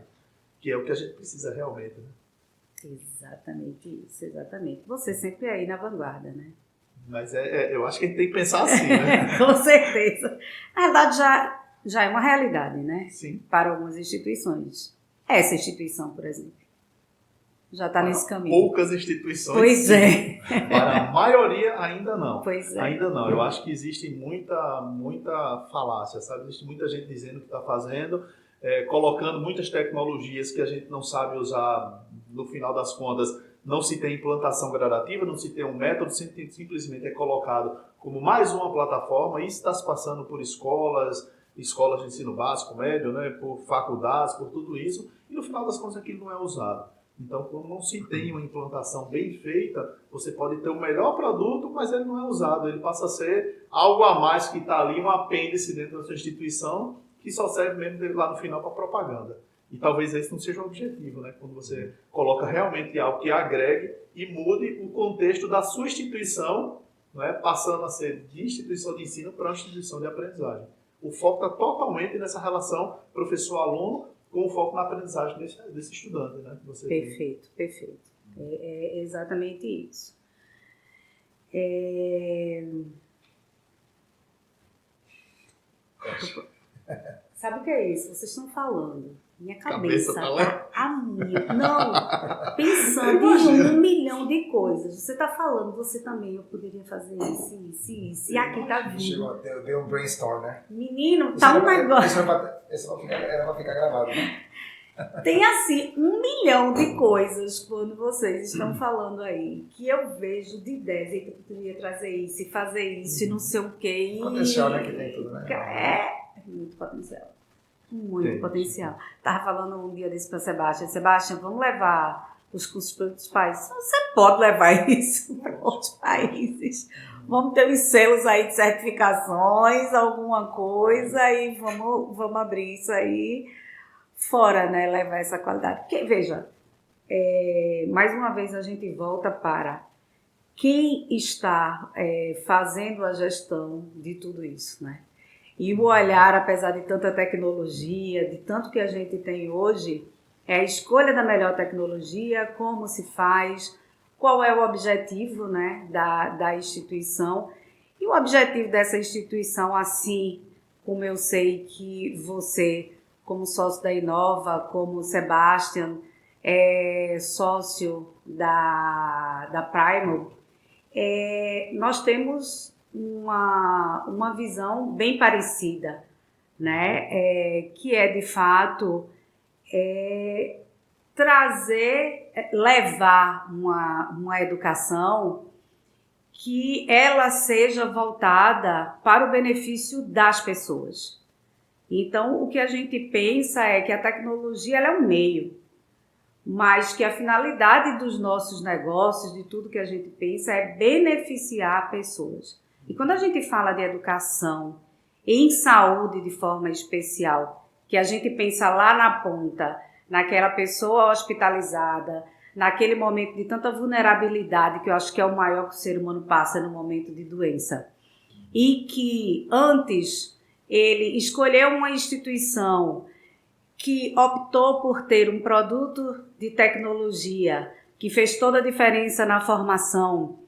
que é o que a gente precisa realmente. Né? Exatamente isso, exatamente. Você sempre aí na vanguarda, né? Mas eu acho que a gente tem que pensar assim, né? Com certeza. Na verdade, já é uma realidade, né? Sim. Para algumas instituições. Essa instituição, por exemplo, já está nesse caminho. Poucas instituições. Pois sim. é. Para a maioria, ainda não. Pois é. Ainda não. Eu acho que existe muita falácia, sabe? Existe muita gente dizendo o que está fazendo, colocando muitas tecnologias que a gente não sabe usar, no final das contas, não se tem implantação gradativa, não se tem um método, simplesmente é colocado como mais uma plataforma. Isso está se passando por escolas de ensino básico, médio, né? Por faculdades, por tudo isso, e no final das contas aquilo não é usado. Então, quando não se tem uma implantação bem feita, você pode ter o melhor produto, mas ele não é usado. Ele passa a ser algo a mais que está ali, um apêndice dentro da sua instituição, que só serve mesmo lá no final para propaganda. E talvez esse não seja o objetivo, né? Quando você coloca realmente algo que agregue e mude o contexto da sua instituição, né? Passando a ser de instituição de ensino para uma instituição de aprendizagem. O foco está totalmente nessa relação professor-aluno, com o foco na aprendizagem desse estudante, né? Perfeito, perfeito. É exatamente isso. Sabe o que é isso? Vocês estão falando. Minha cabeça tá lá. a mil. Não, pensando em 1 milhão de coisas. Você está falando, você também, eu poderia fazer isso. E aqui tá vindo. Deu um brainstorm, né? Menino, tá um negócio. Esse era pra ficar gravado, né? Tem assim 1 milhão de coisas quando vocês estão falando aí, que eu vejo de ideias, e que eu poderia trazer isso e fazer isso e não sei o quê. Potencial, né? Que tem tudo, né? Muito potencial. Muito potencial. Tava falando um dia desse para Sebastião. Sebastião, vamos levar os cursos para outros países. Você pode levar isso para outros países. Vamos ter uns selos aí de certificações, alguma coisa, e vamos abrir isso aí fora, né? Levar essa qualidade. Porque, veja, mais uma vez a gente volta para quem está fazendo a gestão de tudo isso, né? E o olhar, apesar de tanta tecnologia, de tanto que a gente tem hoje, é a escolha da melhor tecnologia, como se faz, qual é o objetivo, né, da instituição. E o objetivo dessa instituição, assim como eu sei que você, como sócio da Inova, como o Sebastian, é sócio da Primal, nós temos uma visão bem parecida, né? Que é, de fato, levar uma educação que ela seja voltada para o benefício das pessoas. Então, o que a gente pensa é que a tecnologia ela é um meio, mas que a finalidade dos nossos negócios, de tudo que a gente pensa, é beneficiar pessoas. E quando a gente fala de educação, em saúde de forma especial, que a gente pensa lá na ponta, naquela pessoa hospitalizada, naquele momento de tanta vulnerabilidade, que eu acho que é o maior que o ser humano passa no momento de doença, e que antes ele escolheu uma instituição que optou por ter um produto de tecnologia, que fez toda a diferença na formação,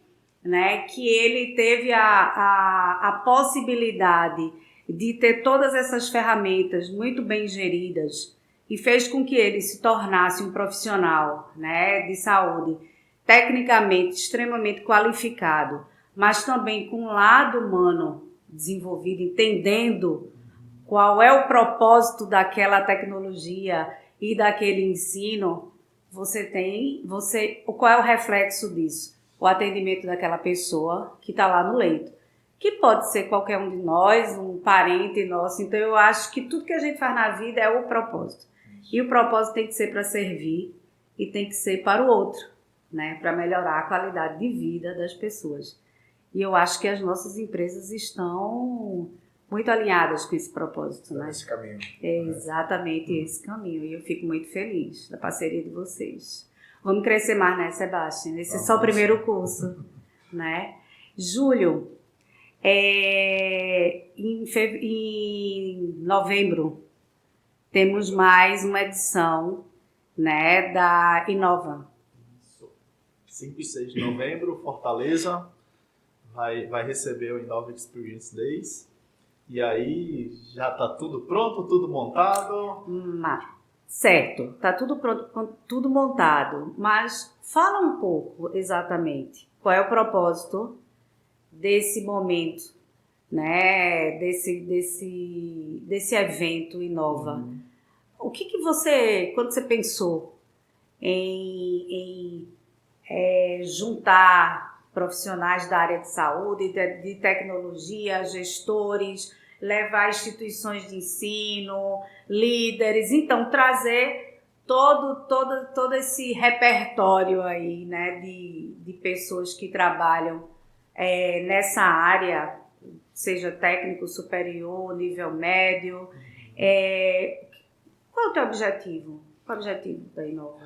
né? Que ele teve a possibilidade de ter todas essas ferramentas muito bem geridas, e fez com que ele se tornasse um profissional, né, de saúde, tecnicamente extremamente qualificado, mas também com um lado humano desenvolvido, entendendo qual é o propósito daquela tecnologia e daquele ensino. Qual é o reflexo disso? O atendimento daquela pessoa que está lá no leito, que pode ser qualquer um de nós, um parente nosso. Então eu acho que tudo que a gente faz na vida é o propósito. E o propósito tem que ser para servir e tem que ser para o outro, né? Para melhorar a qualidade de vida das pessoas. E eu acho que as nossas empresas estão muito alinhadas com esse propósito, né? Esse caminho. É exatamente esse caminho. E eu fico muito feliz da parceria de vocês. Vamos crescer mais, né, Sebastião? Esse é só o primeiro curso, né? Júlio, em novembro, temos mais uma edição, né, da Inova. 5 e 6 de novembro, Fortaleza vai receber o Inova Experience Days. E aí já está tudo pronto, tudo montado? Certo, está tudo pronto, tudo montado. Mas fala um pouco exatamente qual é o propósito desse momento, né, desse evento Inova. O que você, quando você pensou em juntar profissionais da área de saúde, de tecnologia, gestores, levar instituições de ensino, líderes, então trazer todo esse repertório aí, né, de pessoas que trabalham nessa área, seja técnico superior, nível médio. Qual é o teu objetivo? Qual é o objetivo da Inova?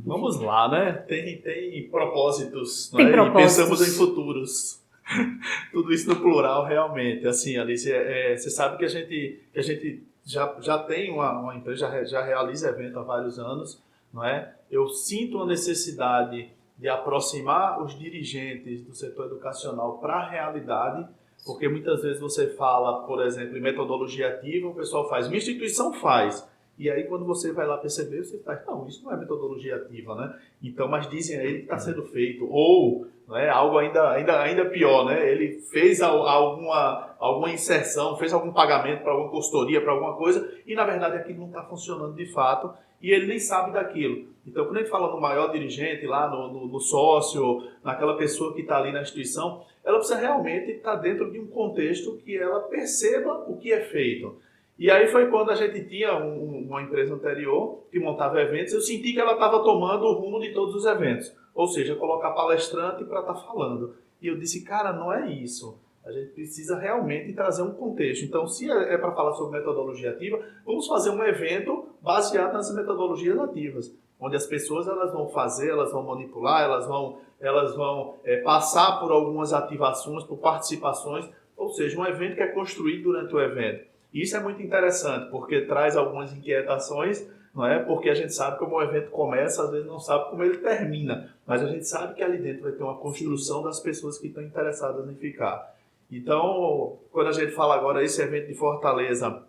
Vamos lá, né? Tem propósitos, tem, né? propósitos. E pensamos em futuros. Tudo isso no plural, realmente. Assim, Alice, você sabe que a gente já tem uma empresa, já realiza evento há vários anos, não é? Eu sinto a necessidade de aproximar os dirigentes do setor educacional para a realidade, porque muitas vezes você fala, por exemplo, em metodologia ativa, o pessoal faz, minha instituição faz. E aí, quando você vai lá perceber, você faz, não, isso não é metodologia ativa, né? Então, mas dizem a ele que está sendo feito. Ou, né, algo ainda pior, né? Ele fez alguma inserção, fez algum pagamento para alguma consultoria, para alguma coisa, e na verdade aquilo não está funcionando de fato, e ele nem sabe daquilo. Então, quando a gente fala no maior dirigente, lá no sócio, naquela pessoa que está ali na instituição, ela precisa realmente estar dentro de um contexto que ela perceba o que é feito. E aí foi quando a gente tinha uma empresa anterior que montava eventos, eu senti que ela estava tomando o rumo de todos os eventos. Ou seja, colocar palestrante para estar falando. E eu disse, cara, não é isso. A gente precisa realmente trazer um contexto. Então, se é para falar sobre metodologia ativa, vamos fazer um evento baseado nas metodologias ativas, onde as pessoas elas vão fazer, elas vão manipular, elas vão passar por algumas ativações, por participações, ou seja, um evento que é construído durante o evento. Isso é muito interessante, porque traz algumas inquietações, não é? Porque a gente sabe como o evento começa, às vezes não sabe como ele termina, mas a gente sabe que ali dentro vai ter uma construção das pessoas que estão interessadas em ficar. Então, quando a gente fala agora esse evento de Fortaleza,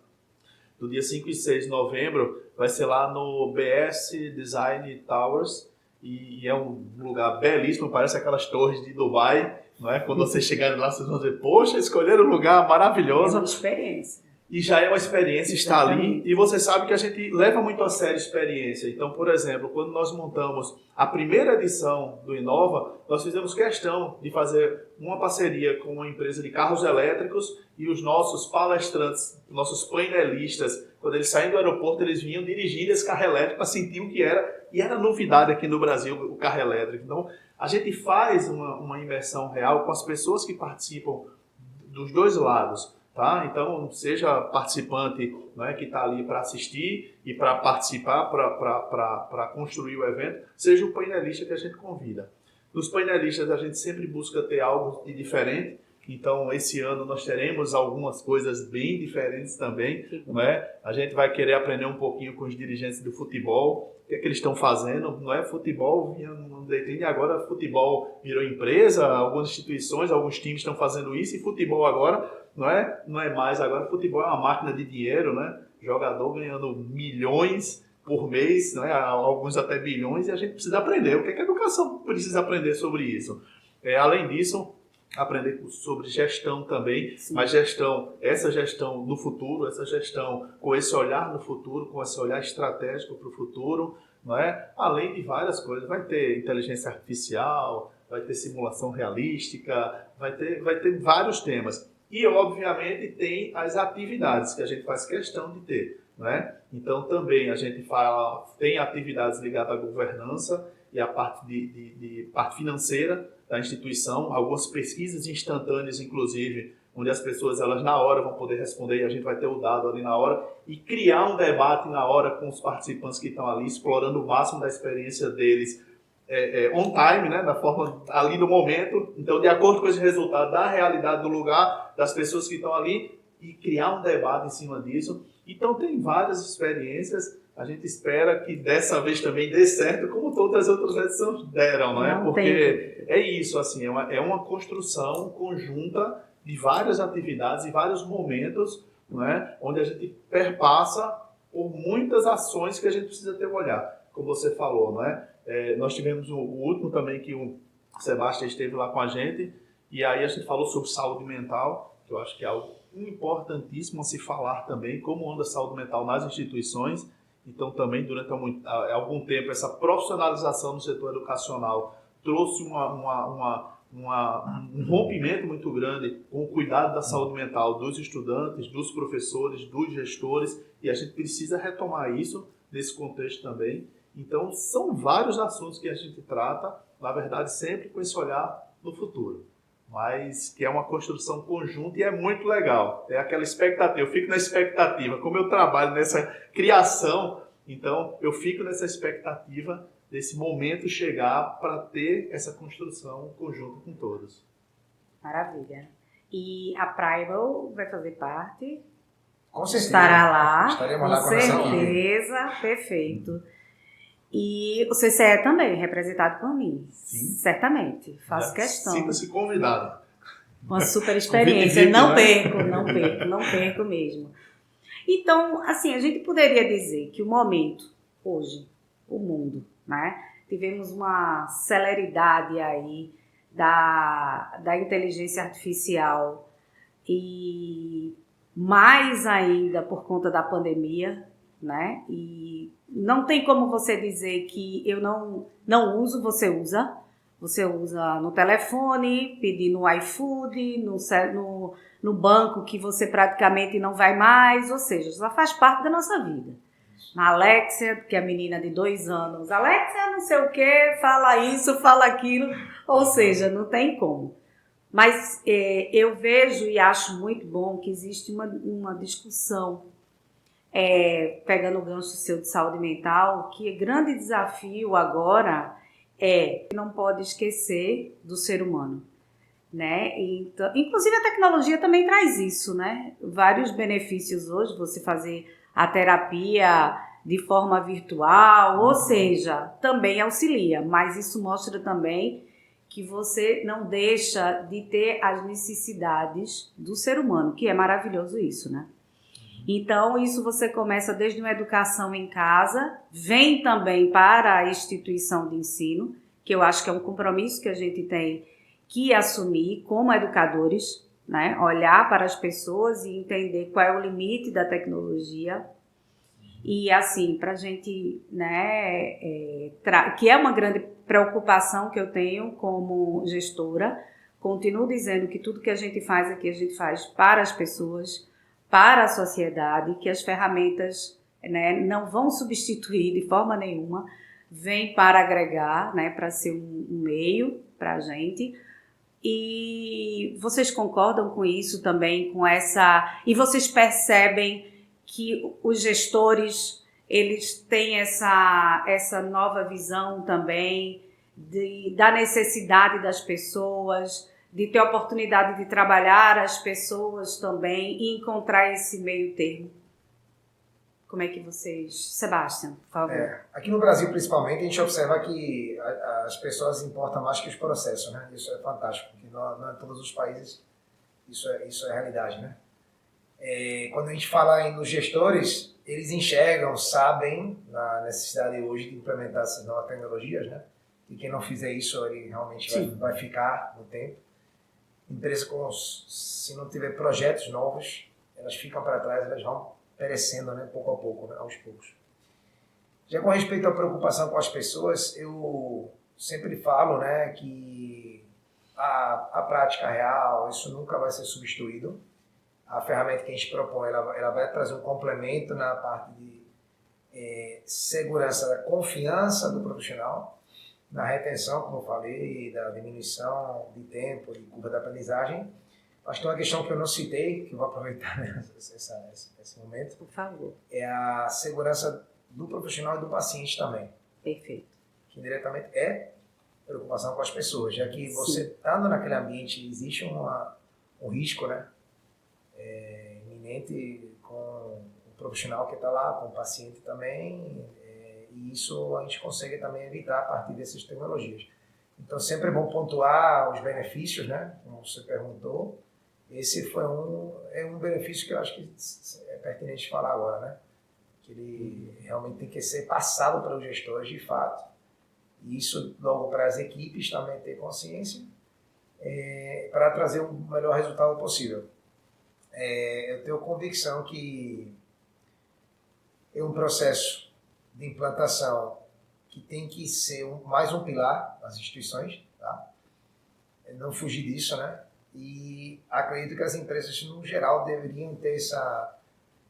do dia 5 e 6 de novembro, vai ser lá no BS Design Towers, e é um lugar belíssimo, parece aquelas torres de Dubai, não é? Quando vocês chegarem lá, vocês vão dizer, poxa, escolheram um lugar maravilhoso. É uma experiência. E já é uma experiência estar ali, e você sabe que a gente leva muito a sério a experiência. Então, por exemplo, quando nós montamos a primeira edição do Inova, nós fizemos questão de fazer uma parceria com uma empresa de carros elétricos, e os nossos palestrantes, nossos painelistas, quando eles saíam do aeroporto, eles vinham dirigindo esse carro elétrico para sentir o que era, e era novidade aqui no Brasil o carro elétrico. Então, a gente faz uma imersão real com as pessoas que participam dos dois lados. Tá? Então, seja participante, né, que está ali para assistir e para participar, para construir o evento, seja o painelista que a gente convida. Nos painelistas, a gente sempre busca ter algo de diferente. Então, esse ano nós teremos algumas coisas bem diferentes também. Né? A gente vai querer aprender um pouquinho com os dirigentes do futebol, o que é que eles estão fazendo. Não é futebol, e agora futebol virou empresa, algumas instituições, alguns times estão fazendo isso, e futebol agora não é mais. Agora futebol é uma máquina de dinheiro, né? Jogador ganhando milhões por mês, né? Alguns até bilhões, e a gente precisa aprender. O que é que a educação precisa aprender sobre isso? Além disso, aprender sobre gestão também. Sim. Mas essa gestão no futuro, essa gestão com esse olhar no futuro, com esse olhar estratégico para o futuro, não é? Além de várias coisas. Vai ter inteligência artificial, vai ter simulação realística, vai ter vários temas. E, obviamente, tem as atividades que a gente faz questão de ter. Né? Então, também a gente tem atividades ligadas à governança e à parte de parte financeira da instituição, algumas pesquisas instantâneas, inclusive, onde as pessoas elas na hora vão poder responder, e a gente vai ter o dado ali na hora, e criar um debate na hora com os participantes que estão ali, explorando o máximo da experiência deles, on time, né, da forma ali no momento. Então, de acordo com esse resultado da realidade do lugar, das pessoas que estão ali, e criar um debate em cima disso. Então, tem várias experiências. A gente espera que dessa vez também dê certo, como todas as outras edições deram, não é? Porque é isso, assim, é uma construção conjunta de várias atividades e vários momentos, não é? Onde a gente perpassa por muitas ações que a gente precisa ter um olhar, como você falou, não é? Nós tivemos o último também, que o Sebastião esteve lá com a gente, e aí a gente falou sobre saúde mental, que eu acho que é algo importantíssimo a se falar também, como anda a saúde mental nas instituições. Então, também, durante algum tempo, essa profissionalização no setor educacional trouxe um rompimento muito grande com o cuidado da saúde mental dos estudantes, dos professores, dos gestores, e a gente precisa retomar isso nesse contexto também. Então, são vários assuntos que a gente trata, na verdade, sempre com esse olhar no futuro, mas que é uma construção conjunta e é muito legal. É aquela expectativa, eu fico na expectativa, como eu trabalho nessa criação, então eu fico nessa expectativa desse momento chegar para ter essa construção conjunta com todos. Maravilha. E a Primal vai fazer parte? Com certeza. Estará lá. Estaremos com lá com certeza, perfeito. E o CCE também, representado por mim. Sim. Certamente, faço questão. Sinta-se convidado. Uma super experiência. Não perco mesmo. Então, assim, a gente poderia dizer que o momento, hoje, o mundo, né? Tivemos uma celeridade aí da inteligência artificial, e mais ainda por conta da pandemia, né? E não tem como você dizer que eu não uso, você usa. Você usa no telefone, pedir no iFood, no banco que você praticamente não vai mais, ou seja, já faz parte da nossa vida. Na Alexia, que é a menina de 2 anos, Alexia não sei o que, fala isso, fala aquilo, ou seja, não tem como. Mas eu vejo e acho muito bom que existe uma discussão, pegando o gancho seu de saúde mental, que o grande desafio agora não pode esquecer do ser humano, né? Então, inclusive a tecnologia também traz isso, né? Vários benefícios hoje, você fazer a terapia de forma virtual, ou seja, também auxilia, mas isso mostra também que você não deixa de ter as necessidades do ser humano, que é maravilhoso isso, né? Então, isso você começa desde uma educação em casa, vem também para a instituição de ensino, que eu acho que é um compromisso que a gente tem que assumir como educadores, né? Olhar para as pessoas e entender qual é o limite da tecnologia. E assim, para a gente, né, que é uma grande preocupação que eu tenho como gestora, continuo dizendo que tudo que a gente faz aqui, a gente faz para as pessoas, para a sociedade, que as ferramentas, né, não vão substituir de forma nenhuma, vêm para agregar, né, para ser um meio para a gente. E vocês concordam com isso também, com essa... E vocês percebem que os gestores, eles têm essa nova visão também da necessidade das pessoas, de ter a oportunidade de trabalhar as pessoas também e encontrar esse meio termo? Como é que vocês... Sebastião, por favor. Aqui no Brasil, principalmente, a gente observa que as pessoas importam mais que os processos, né? Isso é fantástico, porque não em todos os países isso é realidade, né? Quando a gente fala nos gestores, eles enxergam, sabem da necessidade hoje de implementar essas novas tecnologias, né? E quem não fizer isso, ele realmente vai ficar no tempo. Empresas, se não tiver projetos novos, elas ficam para trás, elas vão perecendo, né, pouco a pouco, né, aos poucos. Já com respeito à preocupação com as pessoas, eu sempre falo, né, que a prática real, isso nunca vai ser substituído. A ferramenta que a gente propõe, ela vai trazer um complemento na parte de segurança da confiança do profissional, na retenção, como eu falei, da diminuição de tempo e curva de aprendizagem. Acho que tem uma questão que eu não citei, que eu vou aproveitar, né, esse momento. Por favor. É a segurança do profissional e do paciente também. Perfeito. Que diretamente é preocupação com as pessoas, já que você estando naquele ambiente, existe um risco, né, iminente com o profissional que está lá, com o paciente também, e isso a gente consegue também evitar a partir dessas tecnologias. Então sempre é bom pontuar os benefícios, né, como você perguntou. Esse foi um benefício que eu acho que é pertinente falar agora, né? Que ele realmente tem que ser passado para os gestores de fato. E isso logo para as equipes também ter consciência para trazer o melhor resultado possível. Eu tenho convicção que é um processo de implantação que tem que ser mais um pilar das instituições, tá? Não fugir disso, né? E acredito que as empresas, no geral, deveriam ter essa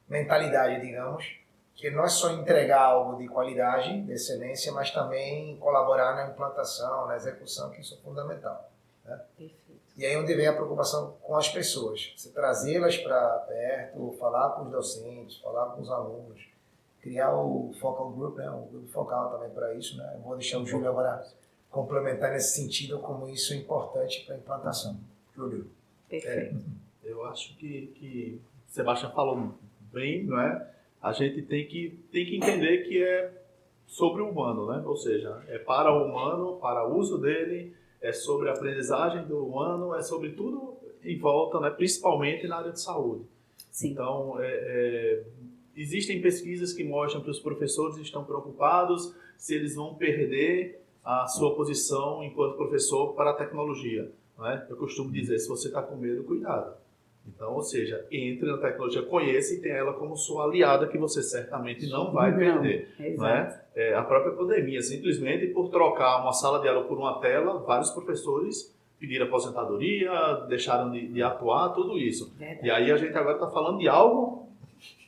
mentalidade, digamos, que não é só entregar algo de qualidade, de excelência, mas também colaborar na implantação, na execução, que isso é fundamental, né? Perfeito. E aí onde vem a preocupação com as pessoas. Você trazê-las para perto, falar com os docentes, falar com os alunos, criar o focal group, né? O grupo focal também para isso, né? Eu vou deixar o Júlio agora complementar nesse sentido como isso é importante para a implantação. Júlio. Perfeito. Eu acho que o Sebastião falou bem, não é? A gente tem que entender que é sobre o humano, né? Ou seja, é para o humano, para o uso dele, é sobre a aprendizagem do humano, é sobre tudo em volta, né? Principalmente na área de saúde. Sim. Então, existem pesquisas que mostram que os professores estão preocupados se eles vão perder a sua posição enquanto professor para a tecnologia. Né? Eu costumo dizer, se você está com medo, cuidado. Então, ou seja, entre na tecnologia, conheça e tenha ela como sua aliada, que você certamente não vai perder. Né? A própria pandemia, simplesmente por trocar uma sala de aula por uma tela, vários professores pediram aposentadoria, deixaram de atuar, tudo isso. Verdade. E aí a gente agora está falando de algo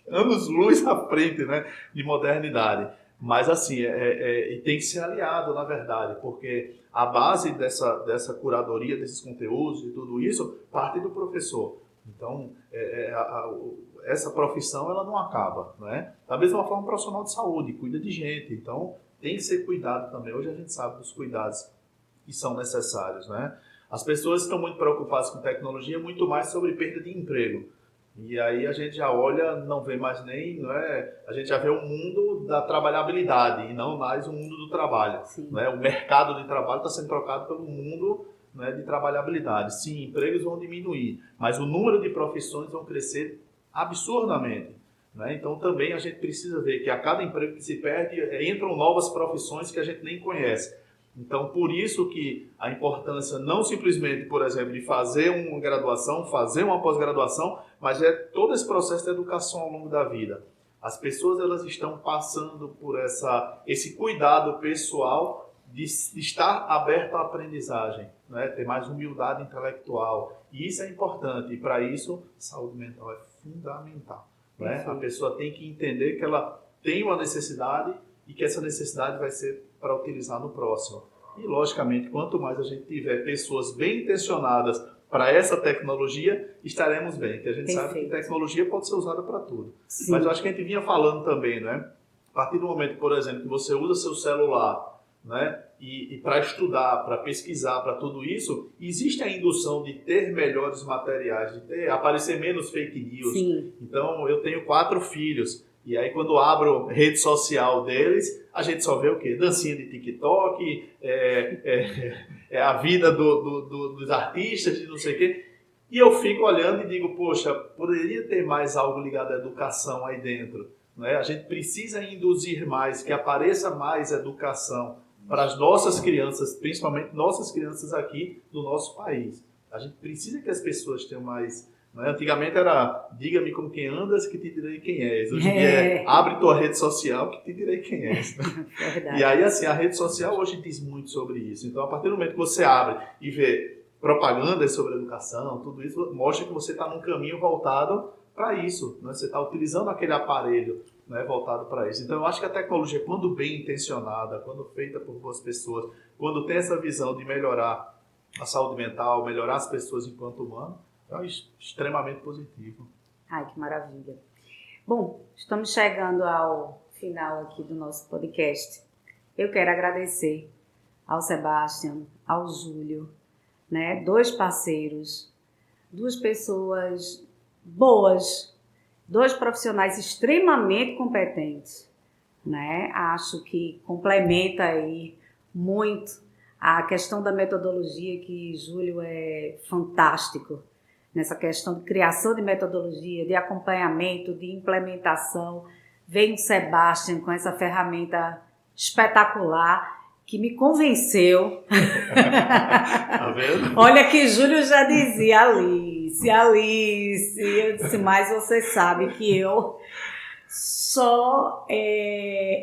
anos-luz à frente, né? De modernidade. Mas assim, e tem que ser aliado, na verdade, porque a base dessa curadoria desses conteúdos e tudo isso parte do professor. Então, essa profissão ela não acaba, né? Da mesma forma, o profissional de saúde cuida de gente, então tem que ser cuidado também. Hoje a gente sabe dos cuidados que são necessários, né? As pessoas estão muito preocupadas com tecnologia, muito mais sobre perda de emprego. E aí a gente já olha, não vê mais nem, não é? A gente já vê o mundo da trabalhabilidade e não mais o mundo do trabalho. Não é? O mercado de trabalho está sendo trocado pelo mundo, não é, de trabalhabilidade. Sim, empregos vão diminuir, mas o número de profissões vão crescer absurdamente. Né? Então também a gente precisa ver que a cada emprego que se perde entram novas profissões que a gente nem conhece. Então por isso que a importância não simplesmente, por exemplo, de fazer uma graduação, fazer uma pós-graduação, mas é todo esse processo de educação ao longo da vida. As pessoas elas estão passando por esse cuidado pessoal de estar aberto à aprendizagem, né? Ter mais humildade intelectual. E isso é importante. E para isso, saúde mental é fundamental. Né? A pessoa tem que entender que ela tem uma necessidade e que essa necessidade vai ser para utilizar no próximo. E, logicamente, quanto mais a gente tiver pessoas bem intencionadas para essa tecnologia, estaremos bem. Que a gente sabe que tecnologia pode ser usada para tudo. Sim. Mas eu acho que a gente vinha falando também, né? A partir do momento, por exemplo, que você usa seu celular, né? E para estudar, para pesquisar, para tudo isso, existe a indução de ter melhores materiais, de aparecer menos fake news. Sim. Então, eu tenho 4 filhos. E aí, quando abro rede social deles, a gente só vê o quê? Dancinha de TikTok, a vida dos artistas, de não sei o quê. E eu fico olhando e digo, poxa, poderia ter mais algo ligado à educação aí dentro. Né? A gente precisa induzir mais, que apareça mais educação para as nossas crianças, principalmente nossas crianças aqui do nosso país. A gente precisa que as pessoas tenham mais... Né? Antigamente era, diga-me com quem andas que te direi quem és. Hoje em dia é, abre tua rede social que te direi quem és. Verdade. E aí, assim, a rede social hoje diz muito sobre isso. Então, a partir do momento que você abre e vê propagandas sobre educação, tudo isso mostra que você está num caminho voltado para isso. Né? Você está utilizando aquele aparelho, né, voltado para isso. Então, eu acho que a tecnologia, quando bem intencionada, quando feita por boas pessoas, quando tem essa visão de melhorar a saúde mental, melhorar as pessoas enquanto humano, é extremamente positivo. Ai, que maravilha. Bom, estamos chegando ao final aqui do nosso podcast. Eu quero agradecer ao Sebastian, ao Júlio, né, 2 parceiros, 2 pessoas boas, 2 profissionais extremamente competentes, né? Acho que complementa aí muito a questão da metodologia, que Júlio é fantástico nessa questão de criação de metodologia, de acompanhamento, de implementação. Vem o Sebastian com essa ferramenta espetacular que me convenceu. Tá vendo? Olha que Júlio já dizia, Alice, eu disse, mas você sabe que eu só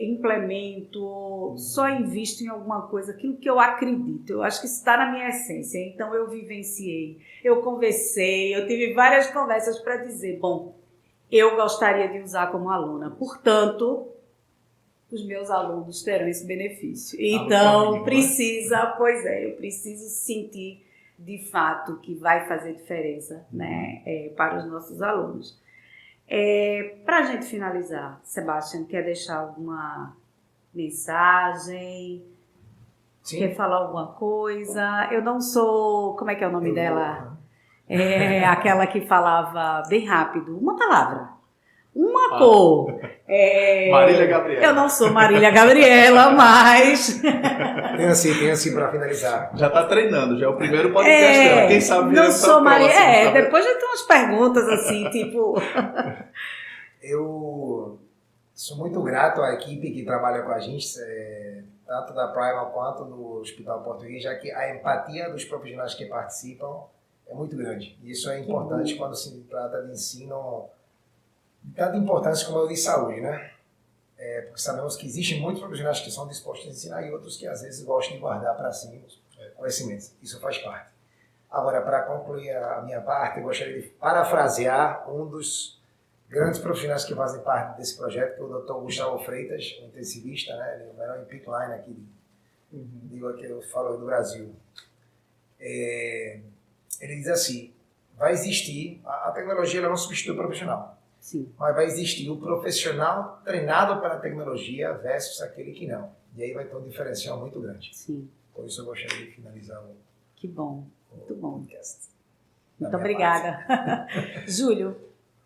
implemento, só invisto em alguma coisa, aquilo que eu acredito. Eu acho que isso está na minha essência. Então eu vivenciei, eu conversei, eu tive várias conversas para dizer, bom, eu gostaria de usar como aluna, portanto, os meus alunos terão esse benefício. Então, eu preciso sentir de fato que vai fazer diferença, né, para os nossos alunos. Para a gente finalizar, Sebastian, quer deixar alguma mensagem? Sim. Quer falar alguma coisa? Eu não sou... Como é que é o nome dela? Aquela que falava bem rápido. Uma palavra. Uma cor. Marília Gabriela. Eu não sou Marília Gabriela, mas... Tem assim para finalizar. Já está treinando, já é o primeiro podcast dela. Quem sabe não sou Marília. Depois já tem umas perguntas assim, tipo... Eu sou muito grato à equipe que trabalha com a gente, tanto da Primal quanto do Hospital Português, já que a empatia dos profissionais que participam é muito grande. E isso é importante quando se trata de ensino de tanta importância como é o de saúde, né? Porque sabemos que existem muitos profissionais que são dispostos a ensinar e outros que às vezes gostam de guardar para si os conhecimentos. Isso faz parte. Agora, para concluir a minha parte, eu gostaria de parafrasear um dos grandes profissionais que fazem parte desse projeto, que é o Dr. Gustavo Freitas, um intensivista, né? Ele é o melhor em pipeline aqui, digo aqui, eu falo do Brasil. Ele diz assim, vai existir, a tecnologia ela não substitui o profissional. Sim. Mas vai existir o profissional treinado para a tecnologia versus aquele que não. E aí vai ter um diferencial muito grande. Sim. Por isso eu gostaria de finalizar o Que bom, muito bom. podcast. Muito obrigada. Júlio,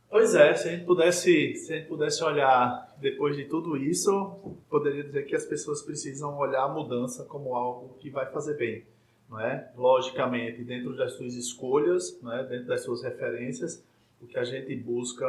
Pois é, se a gente pudesse olhar depois de tudo isso, poderia dizer que as pessoas precisam olhar a mudança como algo que vai fazer bem, não é? Logicamente, dentro das suas escolhas, não é? Dentro das suas referências, o que a gente busca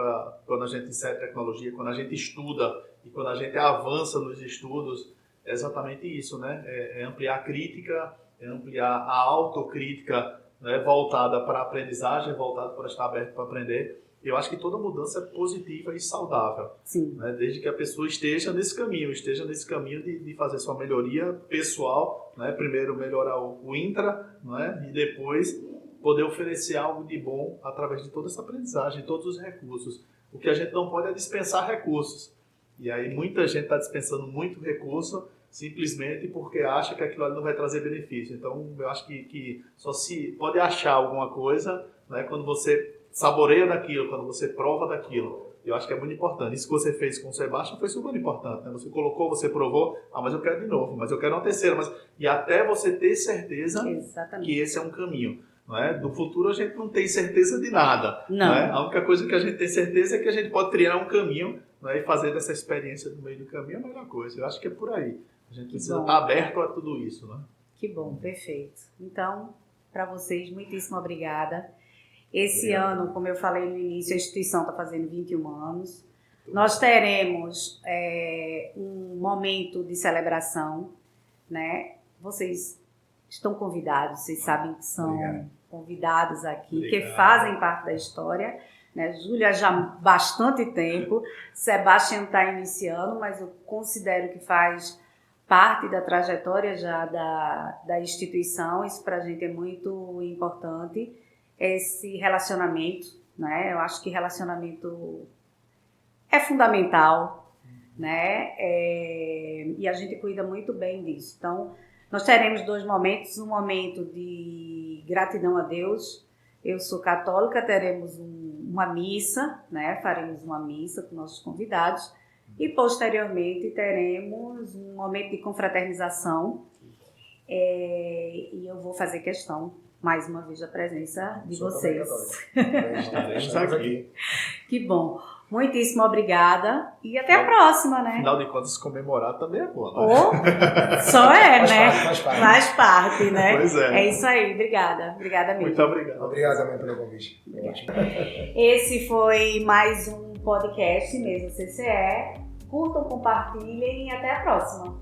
quando a gente insere tecnologia, quando a gente estuda e quando a gente avança nos estudos, é exatamente isso, né? É ampliar a crítica, é ampliar a autocrítica, né? Voltada para a aprendizagem, voltada para estar aberto para aprender. Eu acho que toda mudança é positiva e saudável, Sim. né? Desde que a pessoa esteja nesse caminho de fazer sua melhoria pessoal, né? Primeiro melhorar o intra, né? E depois poder oferecer algo de bom através de toda essa aprendizagem, todos os recursos. O que a gente não pode é dispensar recursos. E aí muita gente está dispensando muito recurso simplesmente porque acha que aquilo ali não vai trazer benefício. Então eu acho que só se pode achar alguma coisa, né? Quando você saboreia daquilo, quando você prova daquilo. Eu acho que é muito importante. Isso que você fez com o Sebastião foi super importante, né? Você colocou, você provou, mas eu quero de novo, mas eu quero uma terceira. E até você ter certeza que esse é um caminho. Não é? Do futuro a gente não tem certeza de nada. Não é? A única coisa que a gente tem certeza é que a gente pode trilhar um caminho, não é? E fazer dessa experiência no meio do caminho é a melhor coisa. Eu acho que é por aí. A gente precisa estar aberto a tudo isso. Né? Que bom, perfeito. Então, para vocês, muitíssimo obrigada. Esse ano, como eu falei no início, a instituição está fazendo 21 anos. Nós teremos um momento de celebração, né? Vocês estão convidados, vocês sabem que são convidados aqui, que fazem parte da história. Né? Júlia já há bastante tempo, Sebastião está iniciando, mas eu considero que faz parte da trajetória já da instituição. Isso para a gente é muito importante. Esse relacionamento, né? Eu acho que relacionamento é fundamental, né? E a gente cuida muito bem disso. Então, nós teremos 2 momentos, um momento de gratidão a Deus. Eu sou católica, teremos uma missa, né? Faremos uma missa com nossos convidados e posteriormente teremos um momento de confraternização e eu vou fazer questão mais uma vez a presença de vocês. Estaremos aqui. Que bom. Muitíssimo obrigada e até a próxima, né? Afinal de contas, comemorar também é bom, né? Só é, né? Faz parte, né? Pois é. É isso aí. Obrigada. Obrigada mesmo. Muito obrigado. Obrigado também pelo convite. Esse foi mais um podcast mesmo CCE. Curtam, compartilhem e até a próxima.